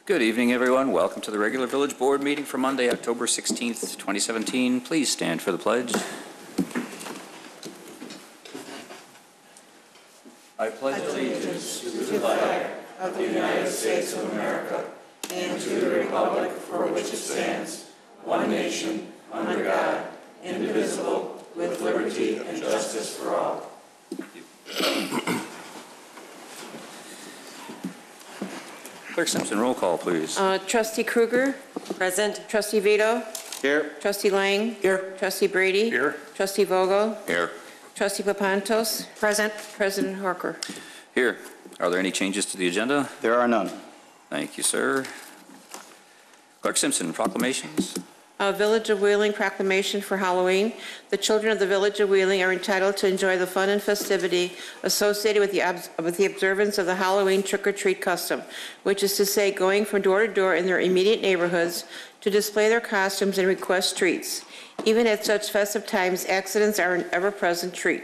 Good evening, everyone. Welcome to the regular Village Board meeting for Monday, October 16th, 2017. Please stand for the pledge. I pledge allegiance to the flag of the United States of America and to the republic for which it stands, one nation, under God, indivisible, with liberty and justice for all. Clerk Simpson, roll call, please. Trustee Kruger. Present. Trustee Vito. Here. Trustee Lang. Here. Trustee Brady. Here. Trustee Vogel. Here. Trustee Papantos. Present. President Horker. Here. Are there any changes to the agenda? There are none. Thank you, sir. Clerk Simpson, proclamations. Village of Wheeling proclamation for Halloween. The children of the Village of Wheeling are entitled to enjoy the fun and festivity associated with the observance of the Halloween trick-or-treat custom, which is to say going from door to door in their immediate neighborhoods to display their costumes and request treats. Even at such festive times, accidents are an ever-present threat.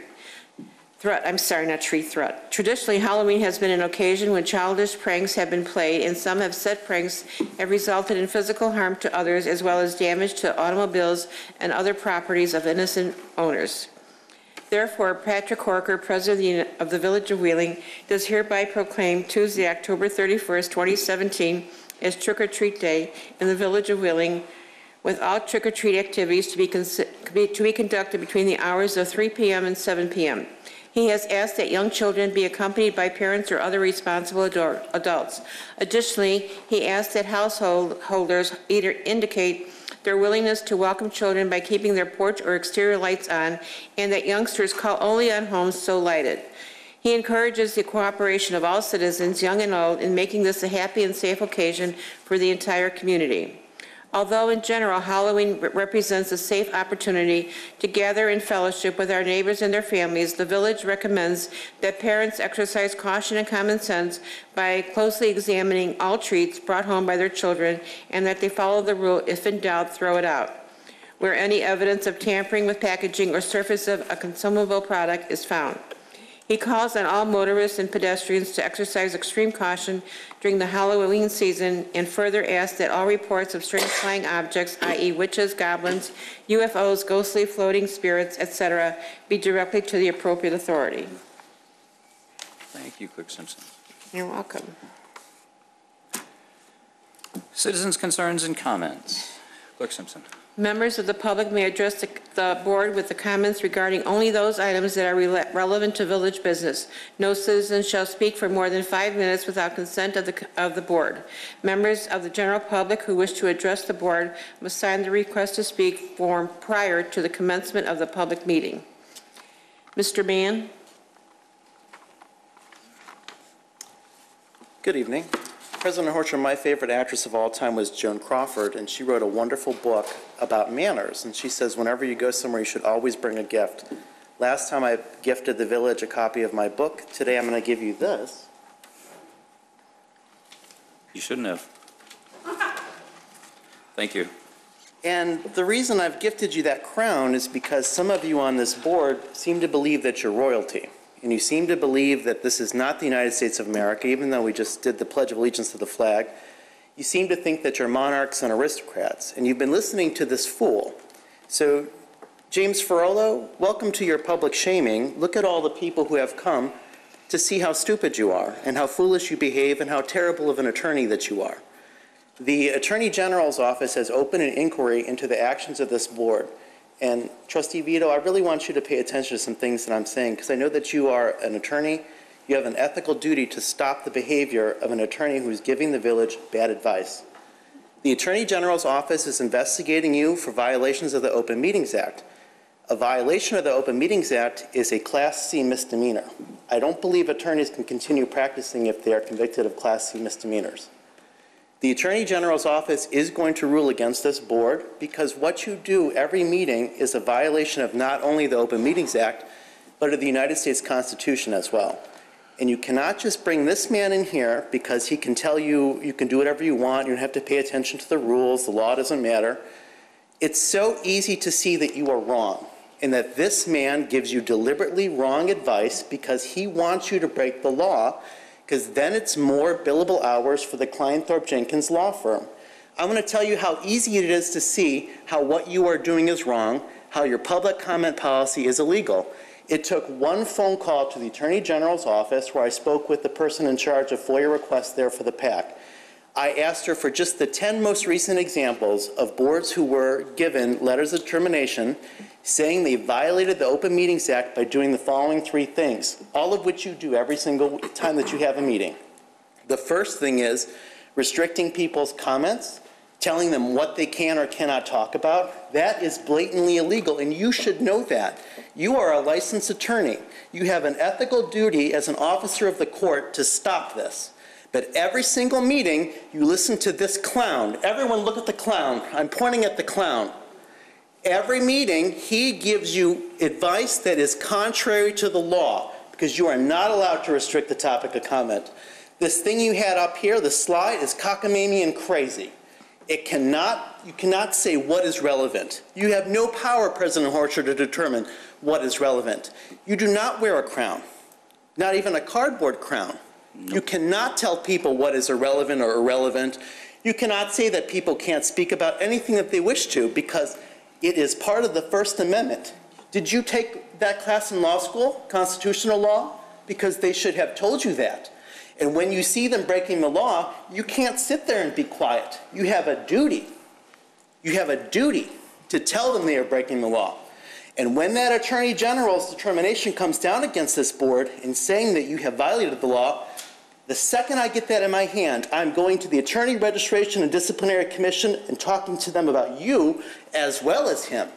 Traditionally, Halloween has been an occasion when childish pranks have been played, and some have said pranks have resulted in physical harm to others as well as damage to automobiles and other properties of innocent owners. Therefore, Patrick Horker, President of the Village of Wheeling, does hereby proclaim Tuesday, October 31st, 2017 as Trick-or-Treat Day in the Village of Wheeling, with all trick-or-treat activities to be conducted between the hours of 3 p.m. and 7 p.m. He has asked that young children be accompanied by parents or other responsible adults. Additionally, he asked that householders either indicate their willingness to welcome children by keeping their porch or exterior lights on, and that youngsters call only on homes so lighted. He encourages the cooperation of all citizens, young and old, in making this a happy and safe occasion for the entire community. Although in general, Halloween represents a safe opportunity to gather in fellowship with our neighbors and their families, the village recommends that parents exercise caution and common sense by closely examining all treats brought home by their children, and that they follow the rule, if in doubt, throw it out, where any evidence of tampering with packaging or surface of a consumable product is found. He calls on all motorists and pedestrians to exercise extreme caution during the Halloween season, and further asks that all reports of strange flying objects, i.e. witches, goblins, UFOs, ghostly floating spirits, etc., be directed to the appropriate authority. Thank you, Clerk Simpson. You're welcome. Citizens' concerns and comments. Clerk Simpson. Members of the public may address the board with the comments regarding only those items that are relevant to village business. No citizen shall speak for more than 5 minutes without consent of the board. Members of the general public who wish to address the board must sign the request to speak form prior to the commencement of the public meeting. Mr. Mann. Good evening. President Horcher, my favorite actress of all time was Joan Crawford, and she wrote a wonderful book about manners. And she says whenever you go somewhere, you should always bring a gift. Last time I gifted the village a copy of my book. Today I'm going to give you this. You shouldn't have. Thank you. And the reason I've gifted you that crown is because some of you on this board seem to believe that you're royalty. And you seem to believe that this is not the United States of America, even though we just did the Pledge of Allegiance to the flag. You seem to think that you're monarchs and aristocrats, and you've been listening to this fool. So, James Ferrolo, welcome to your public shaming. Look at all the people who have come to see how stupid you are, and how foolish you behave, and how terrible of an attorney that you are. The Attorney General's office has opened an inquiry into the actions of this board. And Trustee Vito, I really want you to pay attention to some things that I'm saying, because I know that you are an attorney. You have an ethical duty to stop the behavior of an attorney who is giving the village bad advice. The Attorney General's office is investigating you for violations of the Open Meetings Act. A violation of the Open Meetings Act is a Class C misdemeanor. I don't believe attorneys can continue practicing if they are convicted of Class C misdemeanors. The Attorney General's office is going to rule against this board because what you do every meeting is a violation of not only the Open Meetings Act, but of the United States Constitution as well. And you cannot just bring this man in here because he can tell you you can do whatever you want, you don't have to pay attention to the rules, the law doesn't matter. It's so easy to see that you are wrong and that this man gives you deliberately wrong advice because he wants you to break the law because then it's more billable hours for the Kleinthorpe Jenkins law firm. I'm going to tell you how easy it is to see how what you are doing is wrong, how your public comment policy is illegal. It took one phone call to the Attorney General's office where I spoke with the person in charge of FOIA requests there for the PAC. I asked her for just the 10 most recent examples of boards who were given letters of termination saying they violated the Open Meetings Act by doing the following 3 things, all of which you do every single time that you have a meeting. The first thing is restricting people's comments, telling them what they can or cannot talk about. That is blatantly illegal, and you should know that. You are a licensed attorney. You have an ethical duty as an officer of the court to stop this. But every single meeting, you listen to this clown. Everyone look at the clown. I'm pointing at the clown. Every meeting, he gives you advice that is contrary to the law because you are not allowed to restrict the topic of comment. This thing you had up here, the slide, is cockamamie and crazy. You cannot say what is relevant. You have no power, President Horscher, to determine what is relevant. You do not wear a crown, not even a cardboard crown. You cannot tell people what is irrelevant or irrelevant. You cannot say that people can't speak about anything that they wish to because it is part of the First Amendment. Did you take that class in law school, constitutional law? Because they should have told you that. And when you see them breaking the law, you can't sit there and be quiet. You have a duty. You have a duty to tell them they are breaking the law. And when that Attorney General's determination comes down against this board in saying that you have violated the law, the second I get that in my hand, I'm going to the Attorney Registration and Disciplinary Commission and talking to them about you as well as him,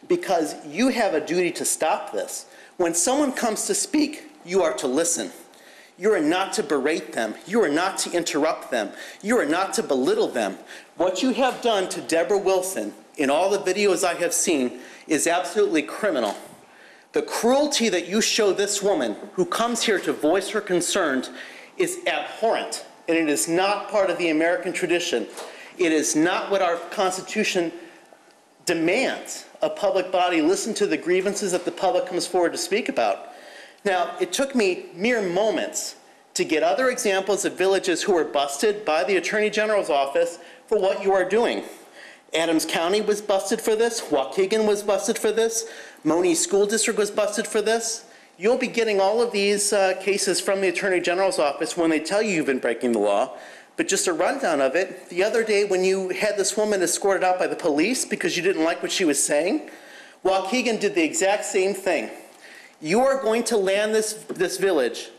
because you have a duty to stop this. When someone comes to speak, you are to listen. You are not to berate them. You are not to interrupt them. You are not to belittle them. What you have done to Deborah Wilson in all the videos I have seen is absolutely criminal. The cruelty that you show this woman who comes here to voice her concerns is abhorrent, and it is not part of the American tradition. It is not what our Constitution demands. A public body listen to the grievances that the public comes forward to speak about. Now, it took me mere moments to get other examples of villages who were busted by the Attorney General's office for what you are doing. Adams County was busted for this. Waukegan was busted for this. Moniz School District was busted for this. You'll be getting all of these cases from the Attorney General's office when they tell you you've been breaking the law. But just a rundown of it, the other day when you had this woman escorted out by the police because you didn't like what she was saying, Waukegan did the exact same thing. You are going to land this village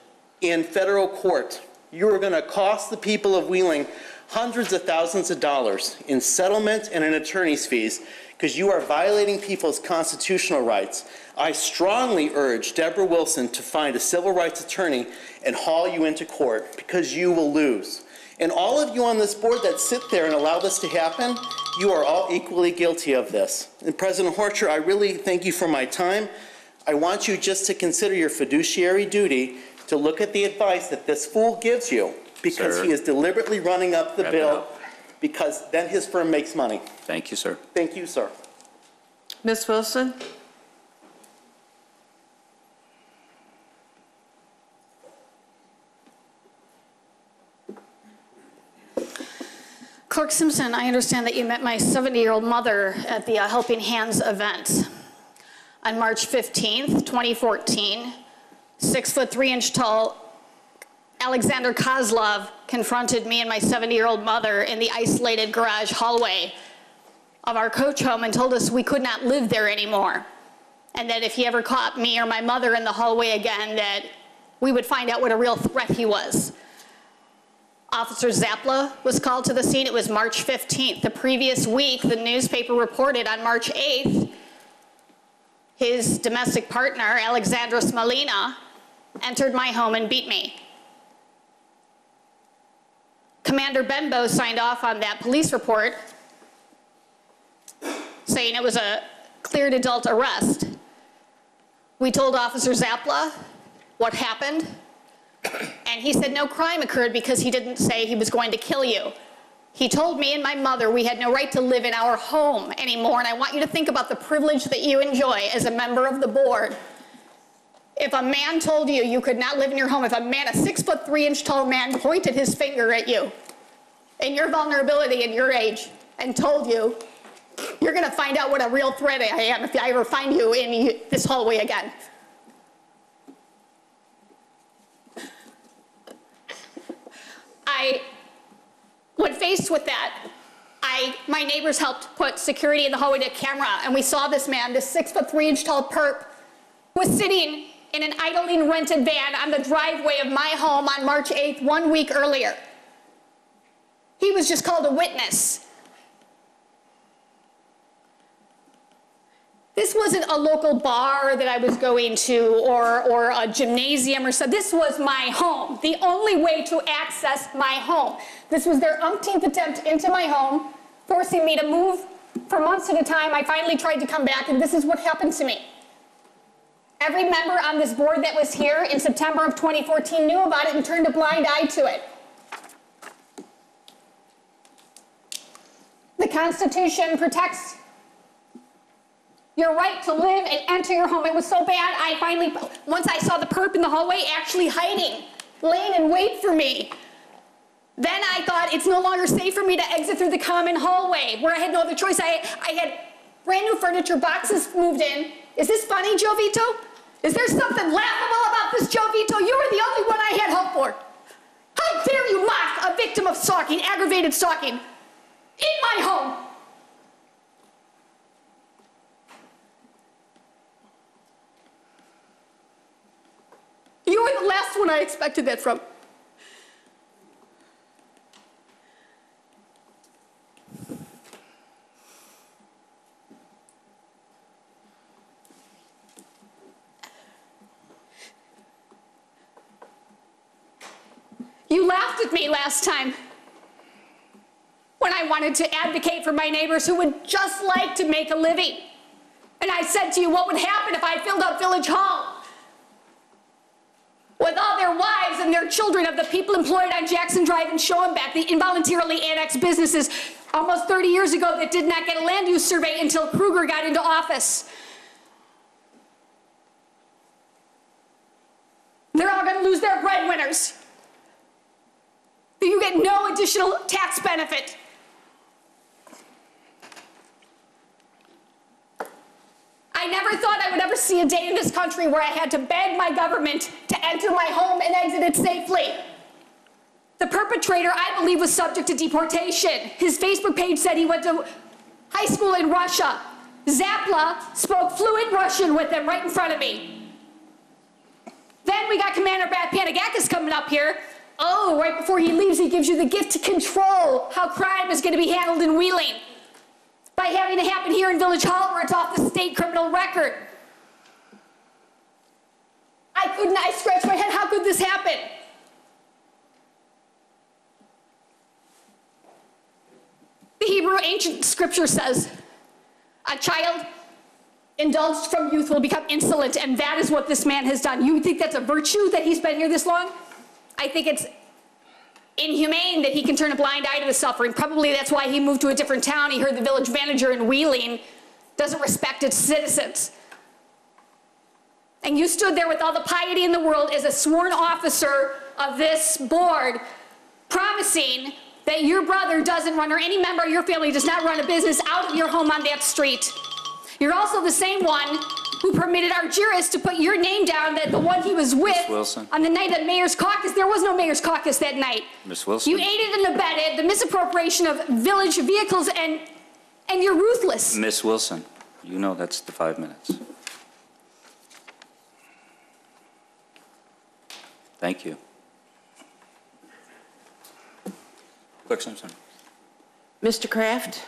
in federal court. You are going to cost the people of Wheeling hundreds of thousands of dollars in settlement and in attorney's fees because you are violating people's constitutional rights. I strongly urge Deborah Wilson to find a civil rights attorney and haul you into court because you will lose. And all of you on this board that sit there and allow this to happen, you are all equally guilty of this. And President Horscher, I really thank you for my time. I want you just to consider your fiduciary duty to look at the advice that this fool gives you because he is deliberately running up the bill because then his firm makes money. Thank you, sir. Thank you, sir. Ms. Wilson? Clerk Simpson, I understand that you met my 70-year-old mother at the Helping Hands event. On March 15th, 2014, 6'3" tall Alexander Kozlov confronted me and my 70-year-old mother in the isolated garage hallway of our coach home and told us we could not live there anymore, and that if he ever caught me or my mother in the hallway again, that we would find out what a real threat he was. Officer Zapla was called to the scene. It was March 15th. The previous week, the newspaper reported on March 8th, his domestic partner, Alexandra Smalina, entered my home and beat me. Commander Benbow signed off on that police report, saying it was a cleared adult arrest. We told Officer Zapla what happened, and he said no crime occurred because he didn't say he was going to kill you. He told me and my mother we had no right to live in our home anymore, and I want you to think about the privilege that you enjoy as a member of the board. If a man told you you could not live in your home, if a man, a 6'3" tall man pointed his finger at you and your vulnerability and your age and told you, you're gonna find out what a real threat I am if I ever find you in this hallway again. When faced with that, my neighbors helped put security in the hallway to camera, and we saw this man, this 6'3" tall perp, was sitting in an idling rented van on the driveway of my home on March 8th, 1 week earlier. He was just called a witness. This wasn't a local bar that I was going to or a gymnasium or so. This was my home, the only way to access my home. This was their umpteenth attempt into my home, forcing me to move for months at a time. I finally tried to come back, and this is what happened to me. Every member on this board that was here in September of 2014 knew about it and turned a blind eye to it. The Constitution protects your right to live and enter your home. It was so bad, I finally, once I saw the perp in the hallway actually hiding, laying in wait for me, then I thought it's no longer safe for me to exit through the common hallway where I had no other choice. I had brand new furniture, boxes moved in. Is this funny, Joe Vito? Is there something laughable about this, Joe Vito? You were the only one I had hope for. How dare you mock a victim of stalking, aggravated stalking, in my home? You were the last one I expected that from. You laughed at me last time when I wanted to advocate for my neighbors who would just like to make a living. And I said to you, what would happen if I filled up Village Hall with all their wives and their children of the people employed on Jackson Drive and Schoenbeck, the involuntarily annexed businesses almost 30 years ago that did not get a land use survey until Kruger got into office. They're all going to lose their breadwinners. You get no additional tax benefit. I never thought I would ever see a day in this country where I had to beg my government to enter my home and exit it safely. The perpetrator, I believe, was subject to deportation. His Facebook page said he went to high school in Russia. Zapla spoke fluent Russian with him right in front of me. Then we got Commander Brad Panagakis coming up here. Oh, right before he leaves, he gives you the gift to control how crime is going to be handled in Wheeling by having it happen here in Village Hall where it's off the state criminal record. I scratched my head, how could this happen? The Hebrew ancient scripture says, a child indulged from youth will become insolent, and that is what this man has done. You think that's a virtue that he's been here this long? I think it's inhumane that he can turn a blind eye to the suffering. Probably that's why he moved to a different town. He heard the village manager in Wheeling doesn't respect its citizens. And you stood there with all the piety in the world as a sworn officer of this board, promising that your brother doesn't run, or any member of your family does not run a business out of your home on that street. You're also the same one who permitted Argyris to put your name down, that the one he was with on the night of Mayor's Caucus. There was no Mayor's Caucus that night. Ms. Wilson. You aided and abetted the misappropriation of village vehicles, and you're ruthless. Ms. Wilson, you know that's the 5 minutes. Thank you. Clerk Simpson. Mr. Kraft?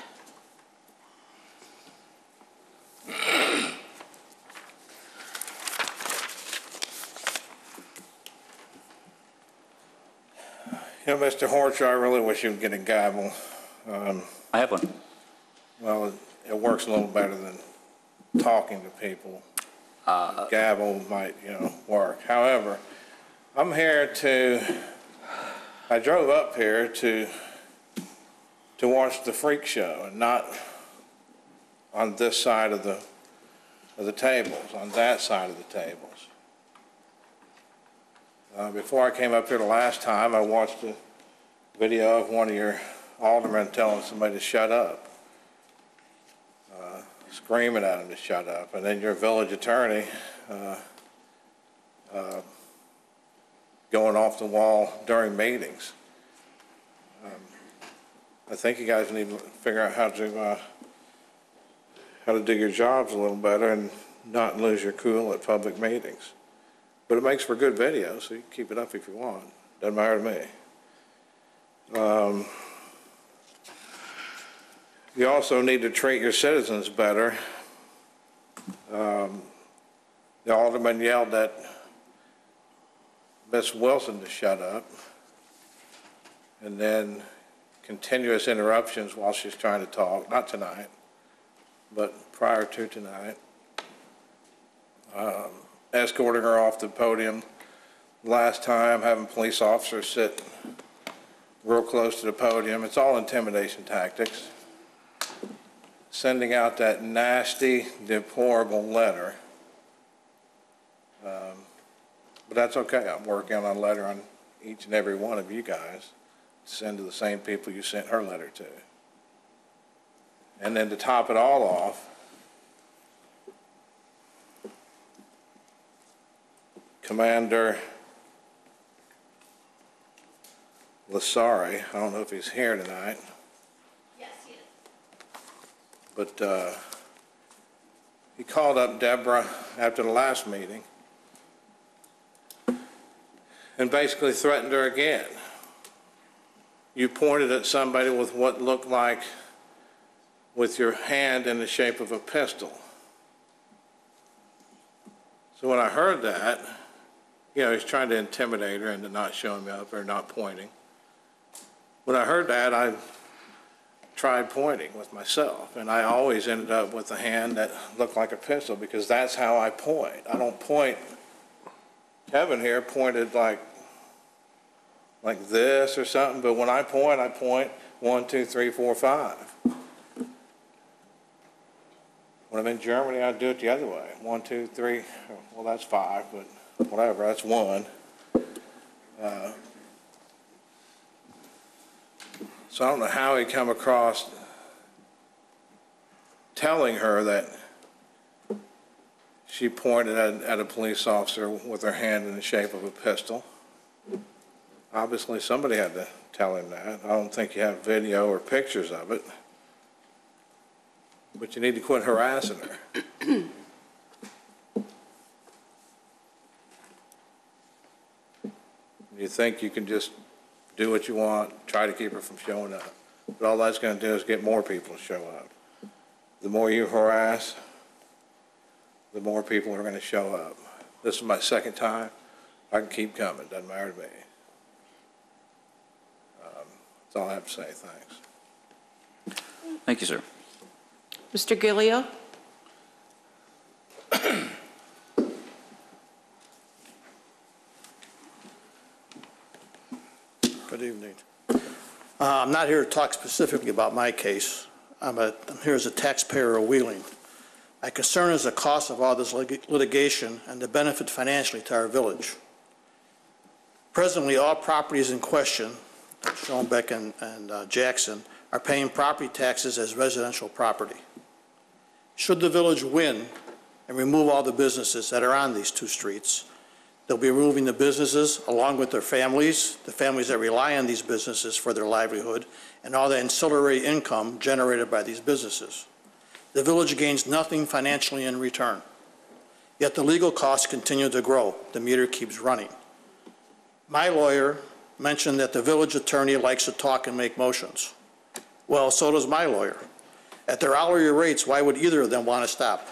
You know, Mr. Horcher, I really wish you'd get a gavel. I have one. Well, it works a little better than talking to people. Gavel might, work. However, I'm here I drove up here to watch the freak show, and not on this side of the tables, on that side of the tables. Before I came up here the last time, I watched a video of one of your aldermen telling somebody to shut up, screaming at him to shut up, and then your village attorney going off the wall during meetings. I think you guys need to figure out how to do your jobs a little better and not lose your cool at public meetings. But it makes for good video, so you can keep it up if you want. Doesn't matter to me. You also need to treat your citizens better. The alderman yelled at Ms. Wilson to shut up, and then continuous interruptions while she's trying to talk, not tonight, but prior to tonight. Escorting her off the podium last time, having police officers sit real close to the podium. It's all intimidation tactics. Sending out that nasty, deplorable letter. But that's okay. I'm working on a letter on each and every one of you guys to send to the same people you sent her letter to. And then to top it all off, Commander Lasari, I don't know if he's here tonight. Yes, he is. But he called up Deborah after the last meeting and basically threatened her again. You pointed at somebody with what looked like with your hand in the shape of a pistol. So when I heard that, he's trying to intimidate her into not showing me up or not pointing. When I heard that, I tried pointing with myself, and I always ended up with a hand that looked like a pistol because that's how I point. I don't point. Kevin here pointed like this or something, but when I point 1, 2, 3, 4, 5. When I'm in Germany, I do it the other way. 1, 2, 3, well, that's 5, but whatever, that's 1. So I don't know how he come across telling her that she pointed at a police officer with her hand in the shape of a pistol. Obviously, somebody had to tell him that. I don't think you have video or pictures of it. But you need to quit harassing her. You think you can just do what you want, try to keep her from showing up. But all that's going to do is get more people to show up. The more you harass, the more people are going to show up. This is my second time. I can keep coming. Doesn't matter to me. That's all I have to say. Thanks. Thank you, sir. Mr. Gillio? Good evening. I'm not here to talk specifically about my case. I'm here as a taxpayer of Wheeling. My concern is the cost of all this litigation and the benefit financially to our village. Presently, all properties in question, Schoenbeck and Jackson, are paying property taxes as residential property. Should the village win and remove all the businesses that are on these two streets, they'll be removing the businesses along with their families, the families that rely on these businesses for their livelihood, and all the ancillary income generated by these businesses. The village gains nothing financially in return. Yet the legal costs continue to grow. The meter keeps running. My lawyer mentioned that the village attorney likes to talk and make motions. Well, so does my lawyer. At their hourly rates, why would either of them want to stop?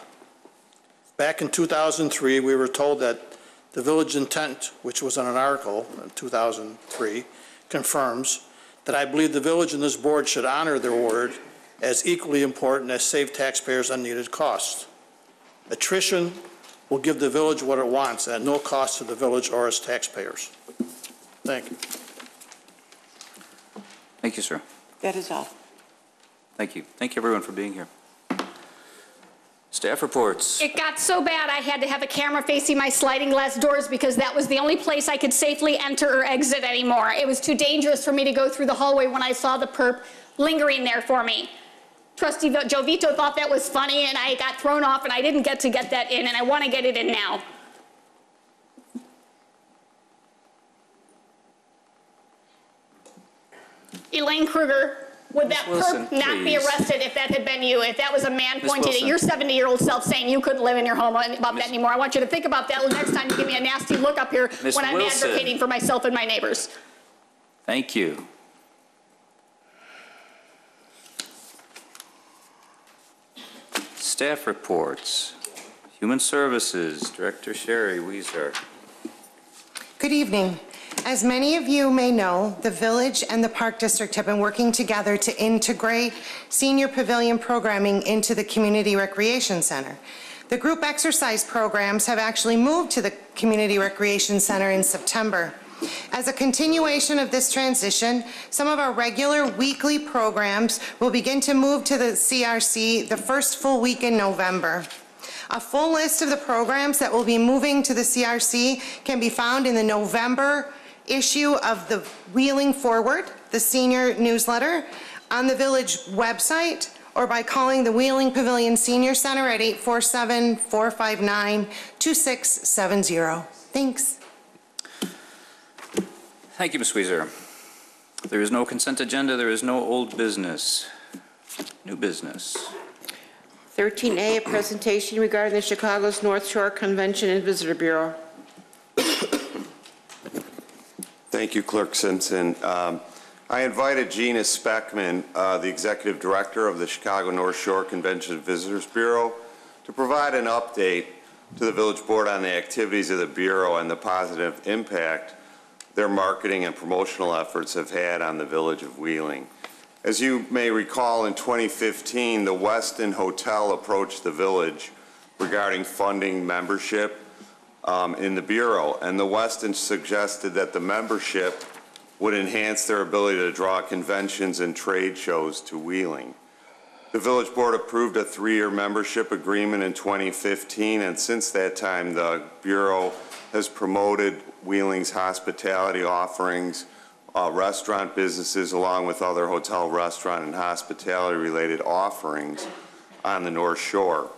Back in 2003, we were told that the village intent, which was in an article in 2003, confirms that I believe the village and this board should honor their word as equally important as save taxpayers unneeded costs. Attrition will give the village what it wants at no cost to the village or its taxpayers. Thank you. Thank you, sir. That is all. Thank you. Thank you, everyone, for being here. It's Staff reports. It got so bad I had to have a camera facing my sliding glass doors because that was the only place I could safely enter or exit anymore. It was too dangerous for me to go through the hallway when I saw the perp lingering there for me. Trustee Joe Vito thought that was funny, and I got thrown off, and I didn't get to get that in, and I want to get it in now. Elaine Kruger, would that Wilson, perp not be please. arrested if that had been you? If that was a man Ms. pointing at Wilson. your 70-year-old self saying you couldn't live in your home about that anymore? I want you to think about that the next time you give me a nasty look up here Ms. when I'm Wilson. advocating for myself and my neighbors. Thank you. Staff reports. Human Services, Director Sherry Weezer. Good evening. As many of you may know, the Village and the Park District have been working together to integrate senior pavilion programming into the Community Recreation Center. The group exercise programs have actually moved to the Community Recreation Center in September. As a continuation of this transition, some of our regular weekly programs will begin to move to the CRC the first full week in November. A full list of the programs that will be moving to the CRC can be found in the November issue of the Wheeling Forward, the senior newsletter, on the Village website, or by calling the Wheeling Pavilion Senior Center at 847-459-2670. Thanks. Thank you, Ms. Weezer. There is no consent agenda. There is no old business. New business. 13A, a presentation regarding the Chicago's North Shore Convention and Visitor Bureau. Thank you, Clerk Simpson. I invited Gina Speckman, the Executive Director of the Chicago North Shore Convention and Visitors Bureau, to provide an update to the Village Board on the activities of the Bureau and the positive impact their marketing and promotional efforts have had on the Village of Wheeling. As you may recall, in 2015, the Westin Hotel approached the Village regarding funding membership in the Bureau, and the Westin suggested that the membership would enhance their ability to draw conventions and trade shows to Wheeling. The Village Board approved a 3-year membership agreement in 2015, and since that time, the Bureau has promoted Wheeling's hospitality offerings, restaurant businesses, along with other hotel, restaurant, and hospitality-related offerings on the North Shore.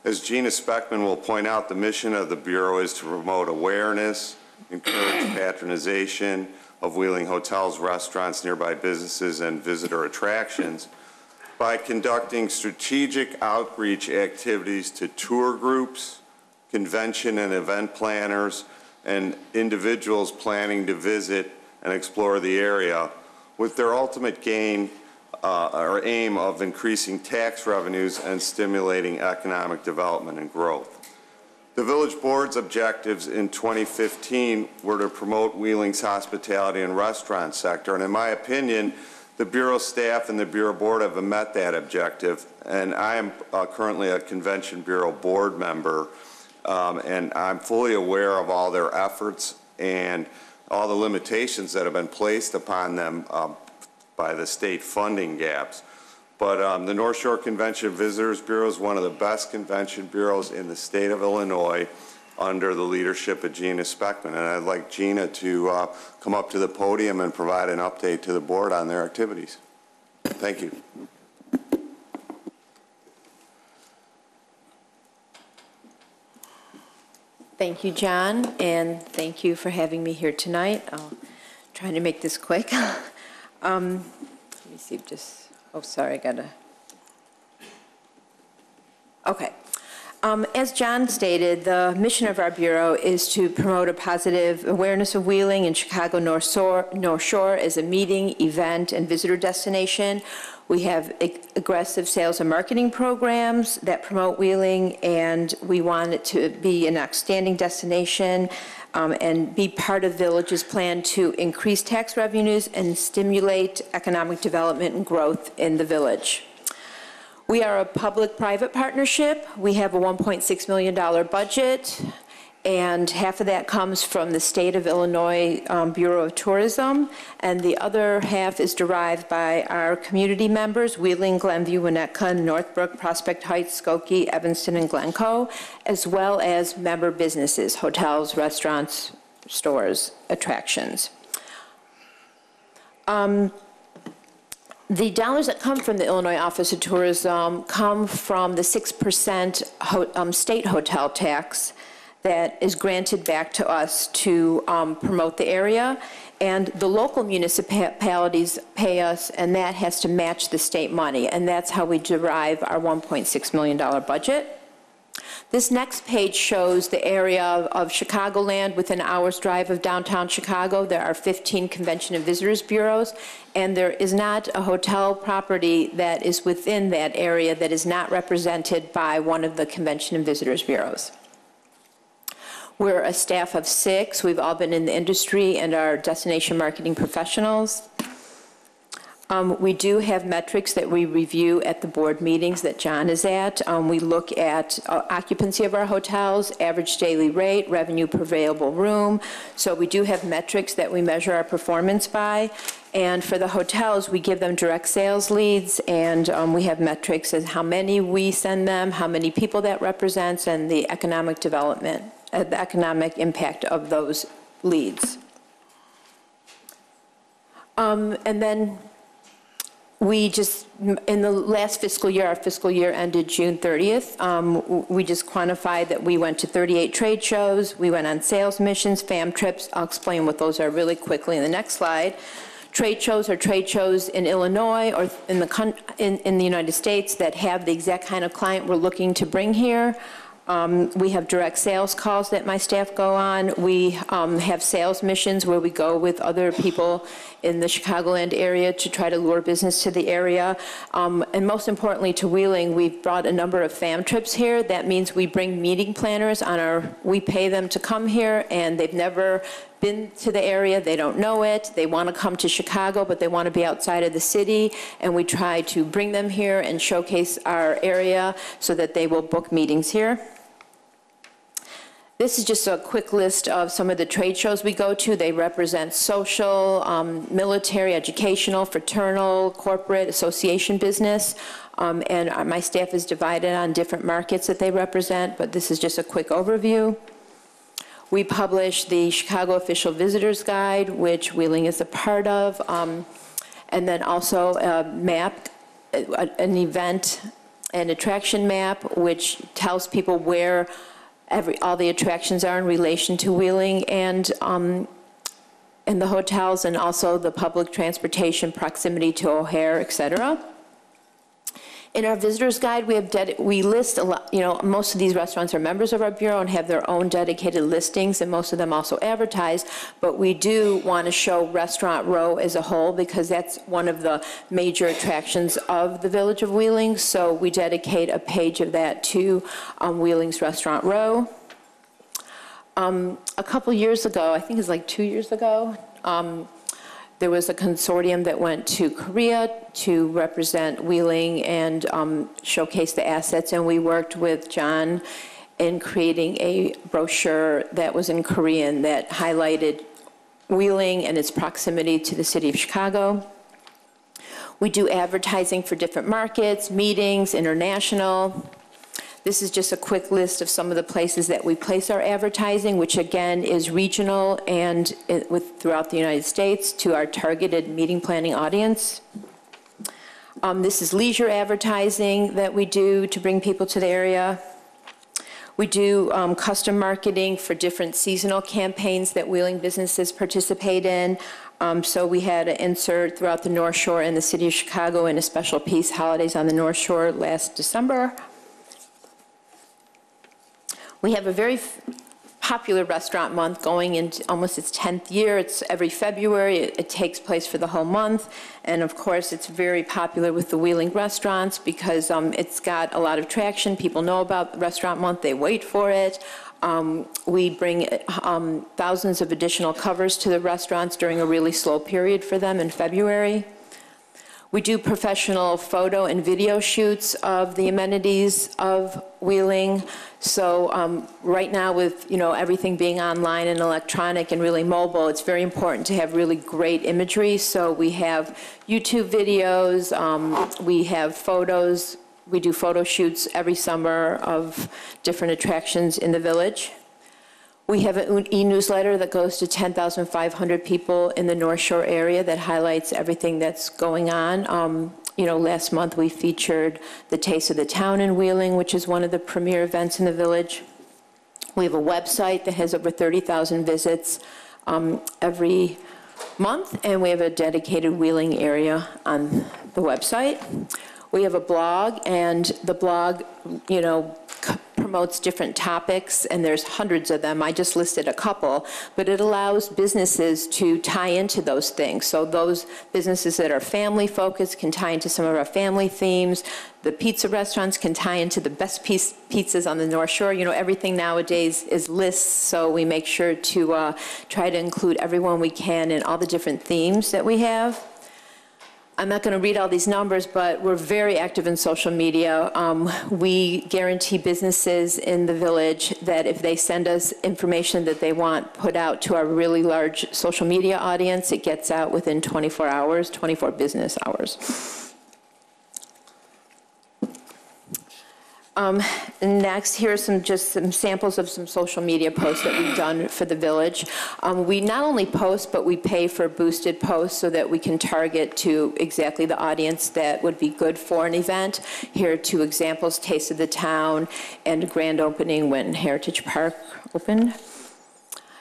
As Gina Speckman will point out, the mission of the Bureau is to promote awareness, encourage patronization of Wheeling hotels, restaurants, nearby businesses, and visitor attractions by conducting strategic outreach activities to tour groups, convention and event planners, and individuals planning to visit and explore the area with their ultimate gain or aim of increasing tax revenues and stimulating economic development and growth. The Village Board's objectives in 2015 were to promote Wheeling's hospitality and restaurant sector, and in my opinion, the Bureau staff and the Bureau Board have met that objective, and I am currently a Convention Bureau Board member, and I'm fully aware of all their efforts and all the limitations that have been placed upon them by the state funding gaps. But the North Shore Convention Visitors Bureau is one of the best convention bureaus in the state of Illinois under the leadership of Gina Speckman. And I'd like Gina to come up to the podium and provide an update to the board on their activities. Thank you. Thank you, John, and thank you for having me here tonight. I'll try to make this quick. Let me see, oh, sorry, I gotta. Okay. As John stated, the mission of our Bureau is to promote a positive awareness of Wheeling and Chicago North Shore as a meeting, event, and visitor destination. We have aggressive sales and marketing programs that promote Wheeling, and we want it to be an outstanding destination and be part of the Village's plan to increase tax revenues and stimulate economic development and growth in the Village. We are a public-private partnership. We have a $1.6 million budget, and half of that comes from the State of Illinois Bureau of Tourism, and the other half is derived by our community members, Wheeling, Glenview, Winnetka, Northbrook, Prospect Heights, Skokie, Evanston, and Glencoe, as well as member businesses, hotels, restaurants, stores, attractions. The dollars that come from the Illinois Office of Tourism come from the 6% state hotel tax that is granted back to us to promote the area. And the local municipalities pay us, and that has to match the state money. And that's how we derive our $1.6 million budget. This next page shows the area of Chicagoland within an hour's drive of downtown Chicago. There are 15 convention and visitors bureaus, and there is not a hotel property that is within that area that is not represented by one of the convention and visitors bureaus. We're a staff of 6. We've all been in the industry and are destination marketing professionals. We do have metrics that we review at the board meetings that John is at. We look at occupancy of our hotels, average daily rate, revenue per available room. So we do have metrics that we measure our performance by. And for the hotels, we give them direct sales leads, and we have metrics as how many we send them, how many people that represents, and the economic development, the economic impact of those leads. And then we just, in the last fiscal year, our fiscal year ended June 30th, we just quantified that we went to 38 trade shows, we went on sales missions, fam trips. I'll explain what those are really quickly in the next slide. Trade shows are trade shows in Illinois or in the United States that have the exact kind of client we're looking to bring here. We have direct sales calls that my staff go on. We have sales missions where we go with other people in the Chicagoland area to try to lure business to the area. And most importantly to Wheeling, we've brought a number of fam trips here. That means we bring meeting planners on we pay them to come here, and they've never been to the area, they don't know it, they want to come to Chicago, but they want to be outside of the city, and we try to bring them here and showcase our area so that they will book meetings here. This is just a quick list of some of the trade shows we go to. They represent social, military, educational, fraternal, corporate, association business. And my staff is divided on different markets that they represent, but this is just a quick overview. We publish the Chicago Official Visitors Guide, which Wheeling is a part of, and then also a map, an event, an attraction map, which tells people where all the attractions are in relation to Wheeling and the hotels, and also the public transportation, proximity to O'Hare, et cetera. In our visitors guide, we list a lot, most of these restaurants are members of our bureau and have their own dedicated listings, and most of them also advertise, but we do want to show Restaurant Row as a whole because that's one of the major attractions of the Village of Wheeling, so we dedicate a page of that to Wheeling's Restaurant Row. A couple years ago, I think it's like 2 years ago, there was a consortium that went to Korea to represent Wheeling and showcase the assets, and we worked with John in creating a brochure that was in Korean that highlighted Wheeling and its proximity to the city of Chicago. We do advertising for different markets, meetings, international. This is just a quick list of some of the places that we place our advertising, which again is regional and throughout the United States to our targeted meeting planning audience. This is leisure advertising that we do to bring people to the area. We do custom marketing for different seasonal campaigns that Wheeling businesses participate in. So we had an insert throughout the North Shore and the city of Chicago in a special piece, Holidays on the North Shore, last December. We have a very popular restaurant month going into almost its 10th year. It's every February. It takes place for the whole month. And of course, it's very popular with the Wheeling restaurants because it's got a lot of traction. People know about Restaurant Month. They wait for it. We bring thousands of additional covers to the restaurants during a really slow period for them in February. We do professional photo and video shoots of the amenities of Wheeling. So right now with, everything being online and electronic and really mobile, it's very important to have really great imagery. So we have YouTube videos, we have photos. We do photo shoots every summer of different attractions in the village. We have an e-newsletter that goes to 10,500 people in the North Shore area that highlights everything that's going on. Last month we featured the Taste of the Town in Wheeling, which is one of the premier events in the village. We have a website that has over 30,000 visits every month, and we have a dedicated Wheeling area on the website. We have a blog, and the blog, promotes different topics, and there's hundreds of them. I just listed a couple, but it allows businesses to tie into those things. So those businesses that are family-focused can tie into some of our family themes. The pizza restaurants can tie into the best pizzas on the North Shore. Everything nowadays is lists, so we make sure to try to include everyone we can in all the different themes that we have. I'm not going to read all these numbers, but we're very active in social media. We guarantee businesses in the village that if they send us information that they want put out to our really large social media audience, it gets out within 24 hours, 24 business hours. Next, here are some samples of some social media posts that we've done for the village. We not only post, but we pay for boosted posts so that we can target to exactly the audience that would be good for an event. Here are two examples, Taste of the Town and grand opening when Heritage Park opened.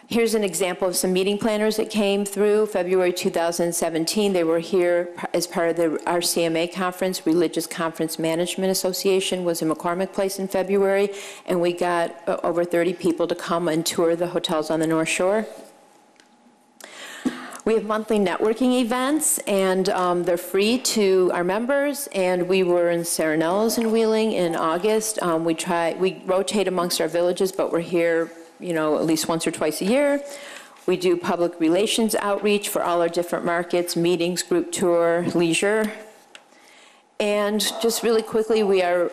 Here's an example of some meeting planners that came through February 2017. They were here as part of the RCMA conference, Religious Conference Management Association, was in McCormick Place in February, and we got over 30 people to come and tour the hotels on the North Shore. We have monthly networking events, and they're free to our members, and we were in Serenello's in Wheeling in August. We rotate amongst our villages, but we're here at least once or twice a year. We do public relations outreach for all our different markets, meetings, group tour, leisure. And just really quickly, we are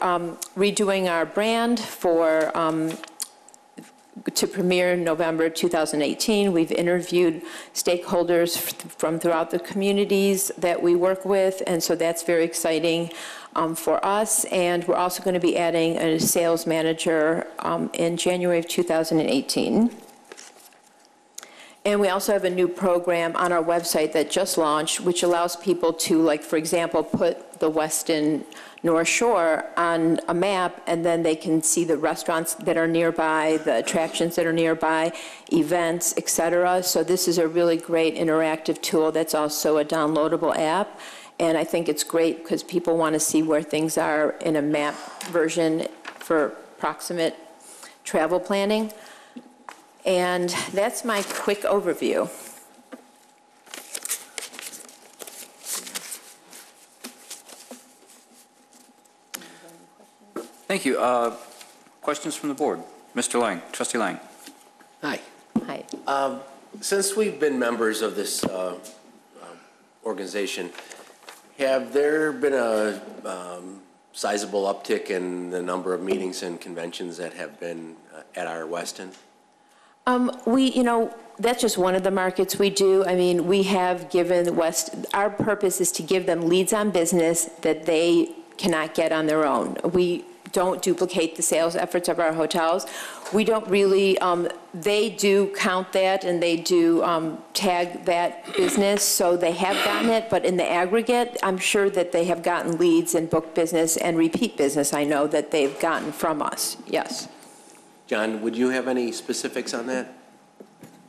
redoing our brand to premiere in November 2018. We've interviewed stakeholders from throughout the communities that we work with, and so that's very exciting for us. And we're also going to be adding a sales manager in January of 2018. And we also have a new program on our website that just launched, which allows people to, like, for example, put the Westin North Shore on a map, and then they can see the restaurants that are nearby, the attractions that are nearby, events, etc. So this is a really great interactive tool that's also a downloadable app. And I think it's great because people want to see where things are in a map version for proximate travel planning. And that's my quick overview. Thank you. Questions from the board? Mr. Lang, Trustee Lang. Hi. Hi. Since we've been members of this organization, have there been a sizable uptick in the number of meetings and conventions that have been at our Westin? That's just one of the markets we do. I mean, we have given our purpose is to give them leads on business that they cannot get on their own. We don't duplicate the sales efforts of our hotels. We don't really, they do count that and they do tag that business, so they have gotten it, but in the aggregate, I'm sure that they have gotten leads and booked business and repeat business I know that they've gotten from us, yes. John, would you have any specifics on that?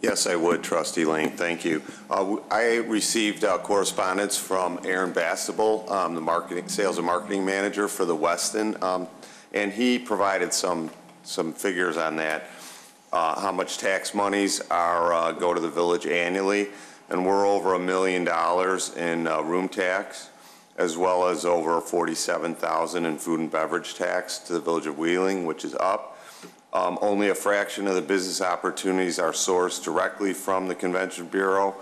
Yes, I would, Trustee Lang. Thank you. I received correspondence from Aaron Bastable, the sales and marketing manager for the Westin, and he provided some figures on that, how much tax monies go to the village annually, and we're over $1 million in room tax, as well as over $47,000 in food and beverage tax to the village of Wheeling, which is up. Only a fraction of the business opportunities are sourced directly from the Convention Bureau,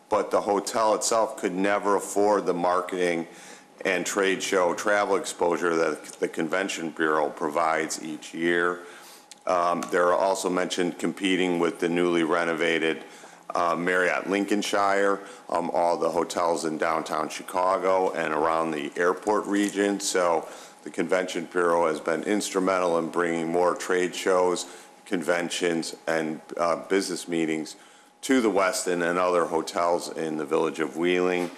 but the hotel itself could never afford the marketing and trade show travel exposure that the Convention Bureau provides each year. There are also mentioned competing with the newly renovated Marriott Lincolnshire, all the hotels in downtown Chicago and around the airport region. So the Convention Bureau has been instrumental in bringing more trade shows, conventions, and business meetings to the Westin and other hotels in the village of Wheeling.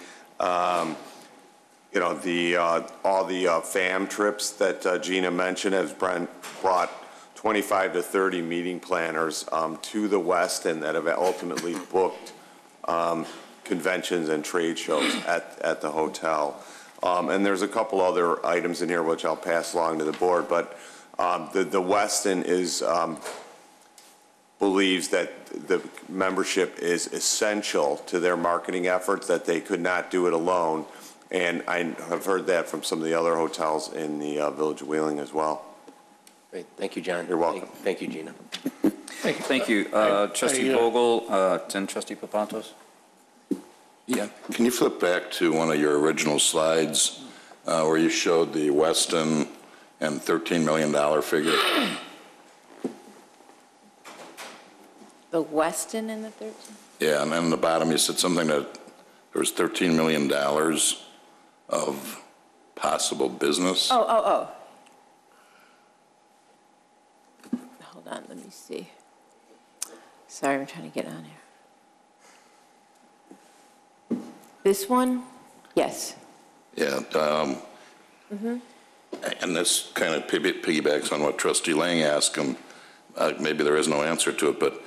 You know, all the FAM trips that Gina mentioned has brought 25 to 30 meeting planners to the Westin that have ultimately booked conventions and trade shows at the hotel. And there's a couple other items in here which I'll pass along to the board, but the Westin believes that the membership is essential to their marketing efforts, that they could not do it alone. And I have heard that from some of the other hotels in the village of Wheeling as well. Great. Thank you, John. You're welcome. Thank you, Gina. Thank you. Trustee Vogel, then Trustee Papantos. Yeah. Can you flip back to one of your original slides where you showed the Westin and $13 million figure? The Westin and the 13? Yeah, and then on the bottom you said something that there was $13 million of possible business. Oh. Hold on, let me see. Sorry, I'm trying to get on here. This one? Yes. Yeah. And this kind of piggybacks on what Trustee Lang asked, and maybe there is no answer to it, but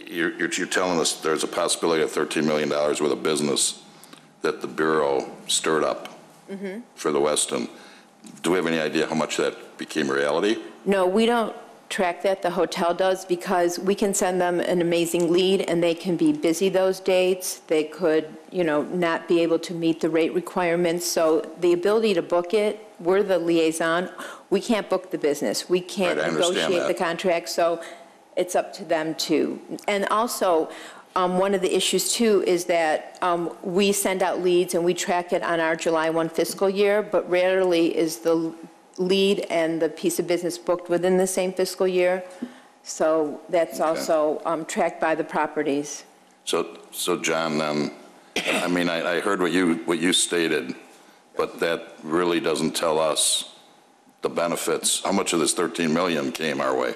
you're telling us there's a possibility of $13 million worth of business that the Bureau stirred up for the Westin. Do we have any idea how much that became reality? No, we don't track that. The hotel does, because we can send them an amazing lead and they can be busy those dates. They could, not be able to meet the rate requirements. So the ability to book it, we're the liaison. We can't book the business. We can't negotiate the contract. So it's up to them too. And also, one of the issues too is that we send out leads and we track it on our July 1 fiscal year, but rarely is the lead and the piece of business booked within the same fiscal year. So that's also tracked by the properties. So John, I mean, I heard what you stated, but that really doesn't tell us the benefits. How much of this 13 million came our way?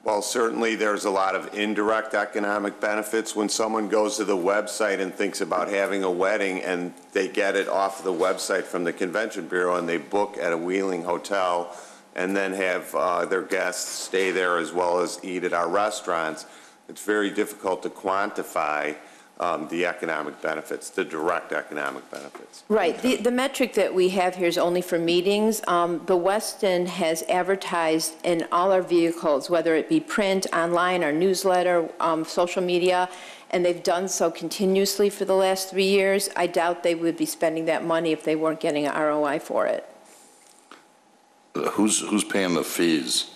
Well, certainly there's a lot of indirect economic benefits when someone goes to the website and thinks about having a wedding and they get it off the website from the Convention Bureau and they book at a Wheeling hotel and then have their guests stay there as well as eat at our restaurants. It's very difficult to quantify the economic benefits, the direct economic benefits. Right. The metric that we have here is only for meetings. The Westin has advertised in all our vehicles, whether it be print, online, our newsletter, social media, and they've done so continuously for the last 3 years. I doubt they would be spending that money if they weren't getting an ROI for it. Who's paying the fees?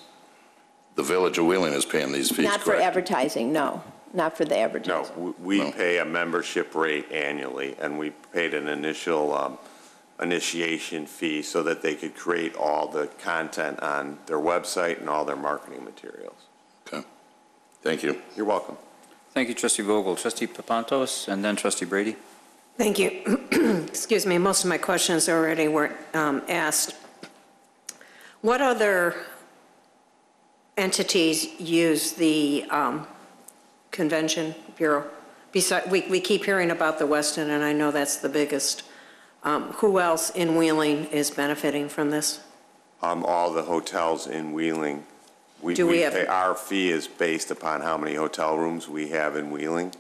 The Village of Wheeling is paying these fees, Not correct? for advertising, no. Not for the advertising. No, we pay a membership rate annually, and we paid an initial initiation fee so that they could create all the content on their website and all their marketing materials. Okay. Thank you. You're welcome. Thank you, Trustee Vogel. Trustee Papantos, and then Trustee Brady. Thank you. Excuse me, most of my questions already were asked. What other entities use the Convention Bureau? Besides, we keep hearing about the Westin, and I know that's the biggest. Who else in Wheeling is benefiting from this? All the hotels in Wheeling. Our fee is based upon how many hotel rooms we have in Wheeling.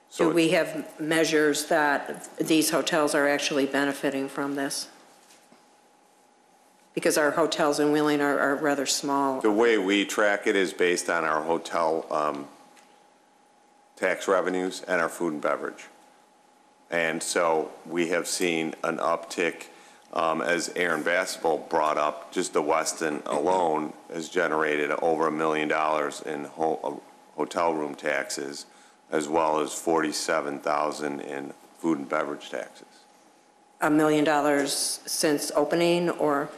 So do we have measures that these hotels are actually benefiting from this? Because our hotels in Wheeling are rather small. The way we track it is based on our hotel tax revenues and our food and beverage. And so we have seen an uptick, as Aaron Bassable brought up, just the Westin alone has generated over $1 million in hotel room taxes, as well as $47,000 in food and beverage taxes. $1 million since opening, or?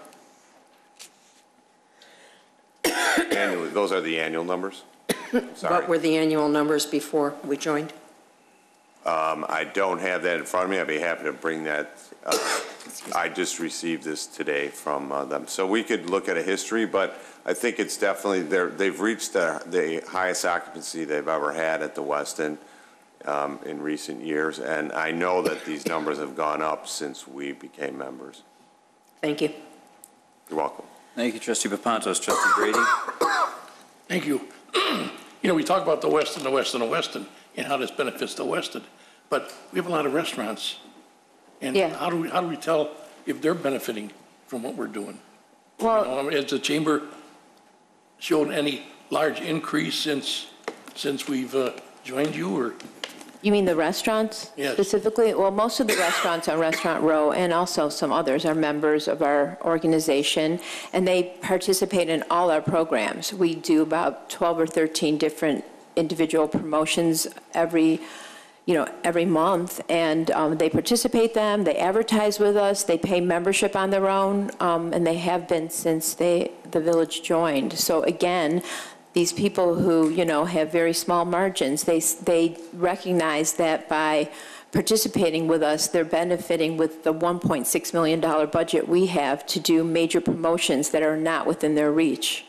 Annually, those are the annual numbers? Sorry. What were the annual numbers before we joined? I don't have that in front of me. I'd be happy to bring that. I just received this today from them. So we could look at a history, but I think it's definitely, they've reached the highest occupancy they've ever had at the Westin in recent years. And I know that these numbers have gone up since we became members. Thank you. You're welcome. Thank you, Trustee Papantos. Trustee Brady? Thank you. You know, we talk about the Westin, and how this benefits the Westin, but we have a lot of restaurants. And Yeah. how do we tell if they're benefiting from what we're doing? Well, You know, has the chamber shown any large increase since we've joined you, or? you mean the restaurants Yes. specifically? Well, most of the restaurants on Restaurant Row, and also some others, are members of our organization, and they participate in all our programs. We do about 12 or 13 different individual promotions every month, and they participate them, they advertise with us, they pay membership on their own, and they have been since the village joined. So again, these people who, have very small margins, they recognize that by participating with us, they're benefiting with the $1.6 million budget we have to do major promotions that are not within their reach.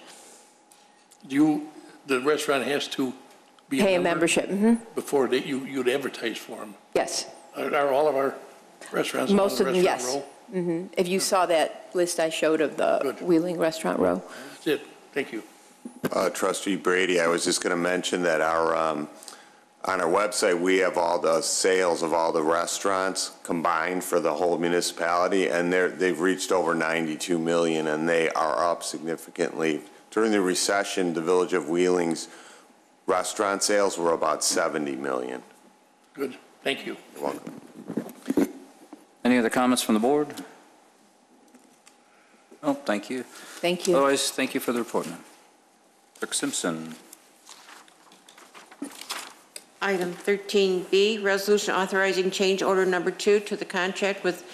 The restaurant has to be Pay a membership, before you'd advertise for them? yes. Are all of our restaurants Most on of the them, Restaurant yes. Row? If you saw that list I showed of the Good. Wheeling Restaurant Row. That's it. Thank you. Trustee Brady, I was just going to mention that on our website, we have all the sales of all the restaurants combined for the whole municipality, and they've reached over 92 million, and they are up significantly. During the recession, the Village of Wheeling's restaurant sales were about 70 million. Good. Thank you. You're welcome. Any other comments from the board? Oh, thank you. Thank you. Otherwise, thank you for the report, ma'am. Clerk Simpson. Item 13B, resolution authorizing change order number 2 to the contract with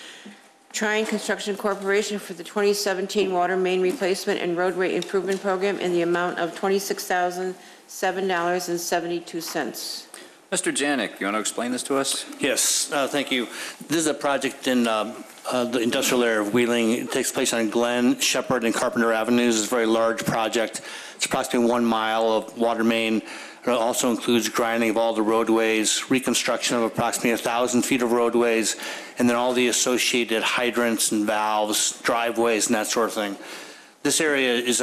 Trine Construction Corporation for the 2017 water main replacement and roadway improvement program in the amount of $26,007.72. Mr. Janik, you want to explain this to us? Yes, thank you. This is a project in the industrial area of Wheeling. It takes place on Glen, Shepherd, and Carpenter Avenues. It's a very large project. It's approximately 1 mile of water main. It also includes grinding of all the roadways, reconstruction of approximately 1,000 feet of roadways, and then all the associated hydrants and valves, driveways, and that sort of thing. This area is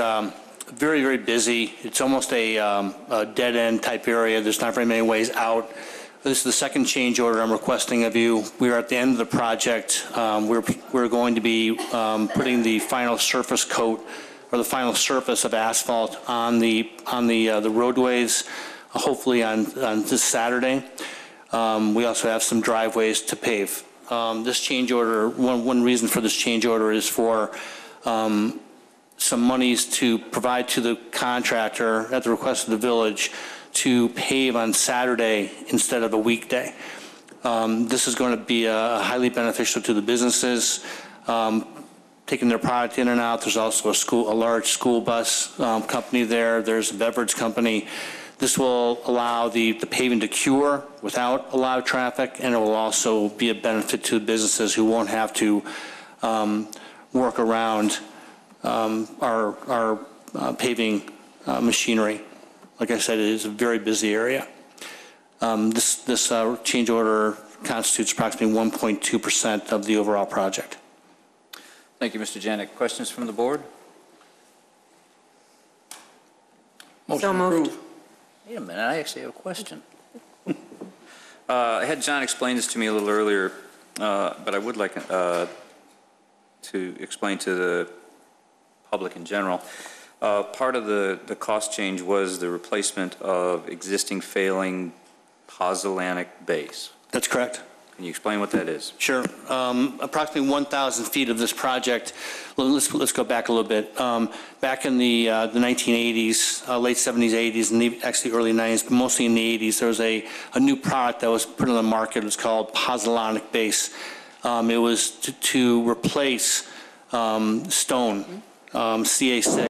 very, very busy. It's almost a dead-end type area. There's not very many ways out. This is the second change order I'm requesting of you. We are at the end of the project. We're going to be putting the final surface coat or the final surface of asphalt on the roadways, hopefully on this Saturday. We also have some driveways to pave. This change order, one reason for this change order is for some monies to provide to the contractor at the request of the village to pave on Saturday instead of a weekday. This is going to be highly beneficial to the businesses, taking their product in and out. There's also a large school bus company there. There's a beverage company. This will allow the paving to cure without a lot of traffic, and it will also be a benefit to businesses who won't have to work around our paving machinery. Like I said, it is a very busy area. This change order constitutes approximately 1.2% of the overall project. Thank you, Mr. Janik. Questions from the board? So moved. Wait a minute, I actually have a question. I had John explain this to me a little earlier, but I would like to explain to the public in general. Part of the cost change was the replacement of existing failing pozzolanic base. That's correct. Can you explain what that is? Sure. Approximately 1,000 feet of this project. Let's go back a little bit. Back in the 1980s, late 70s, 80s, and actually early 90s, but mostly in the 80s, there was a new product that was put on the market. It was called pozzolanic base. It was to replace stone, CA6.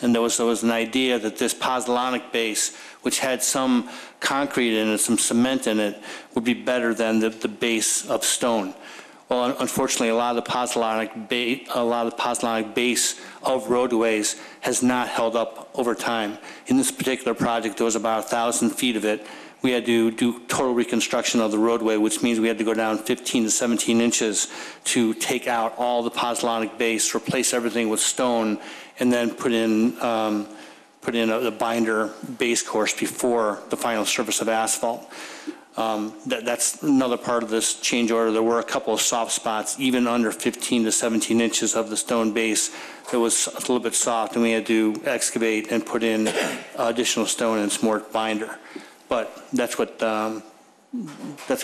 And there was an idea that this pozzolanic base, which had some concrete in it, some cement in it, would be better than the base of stone. Well, unfortunately, a lot of the pozzolanic base of roadways has not held up over time. In this particular project, there was about 1,000 feet of it. We had to do total reconstruction of the roadway, which means we had to go down 15 to 17 inches to take out all the pozzolanic base, replace everything with stone, and then put in a binder base course before the final surface of asphalt. That's another part of this change order. There were a couple of soft spots, even under 15 to 17 inches of the stone base. It was a little bit soft, and we had to excavate and put in additional stone and some more binder. But that's what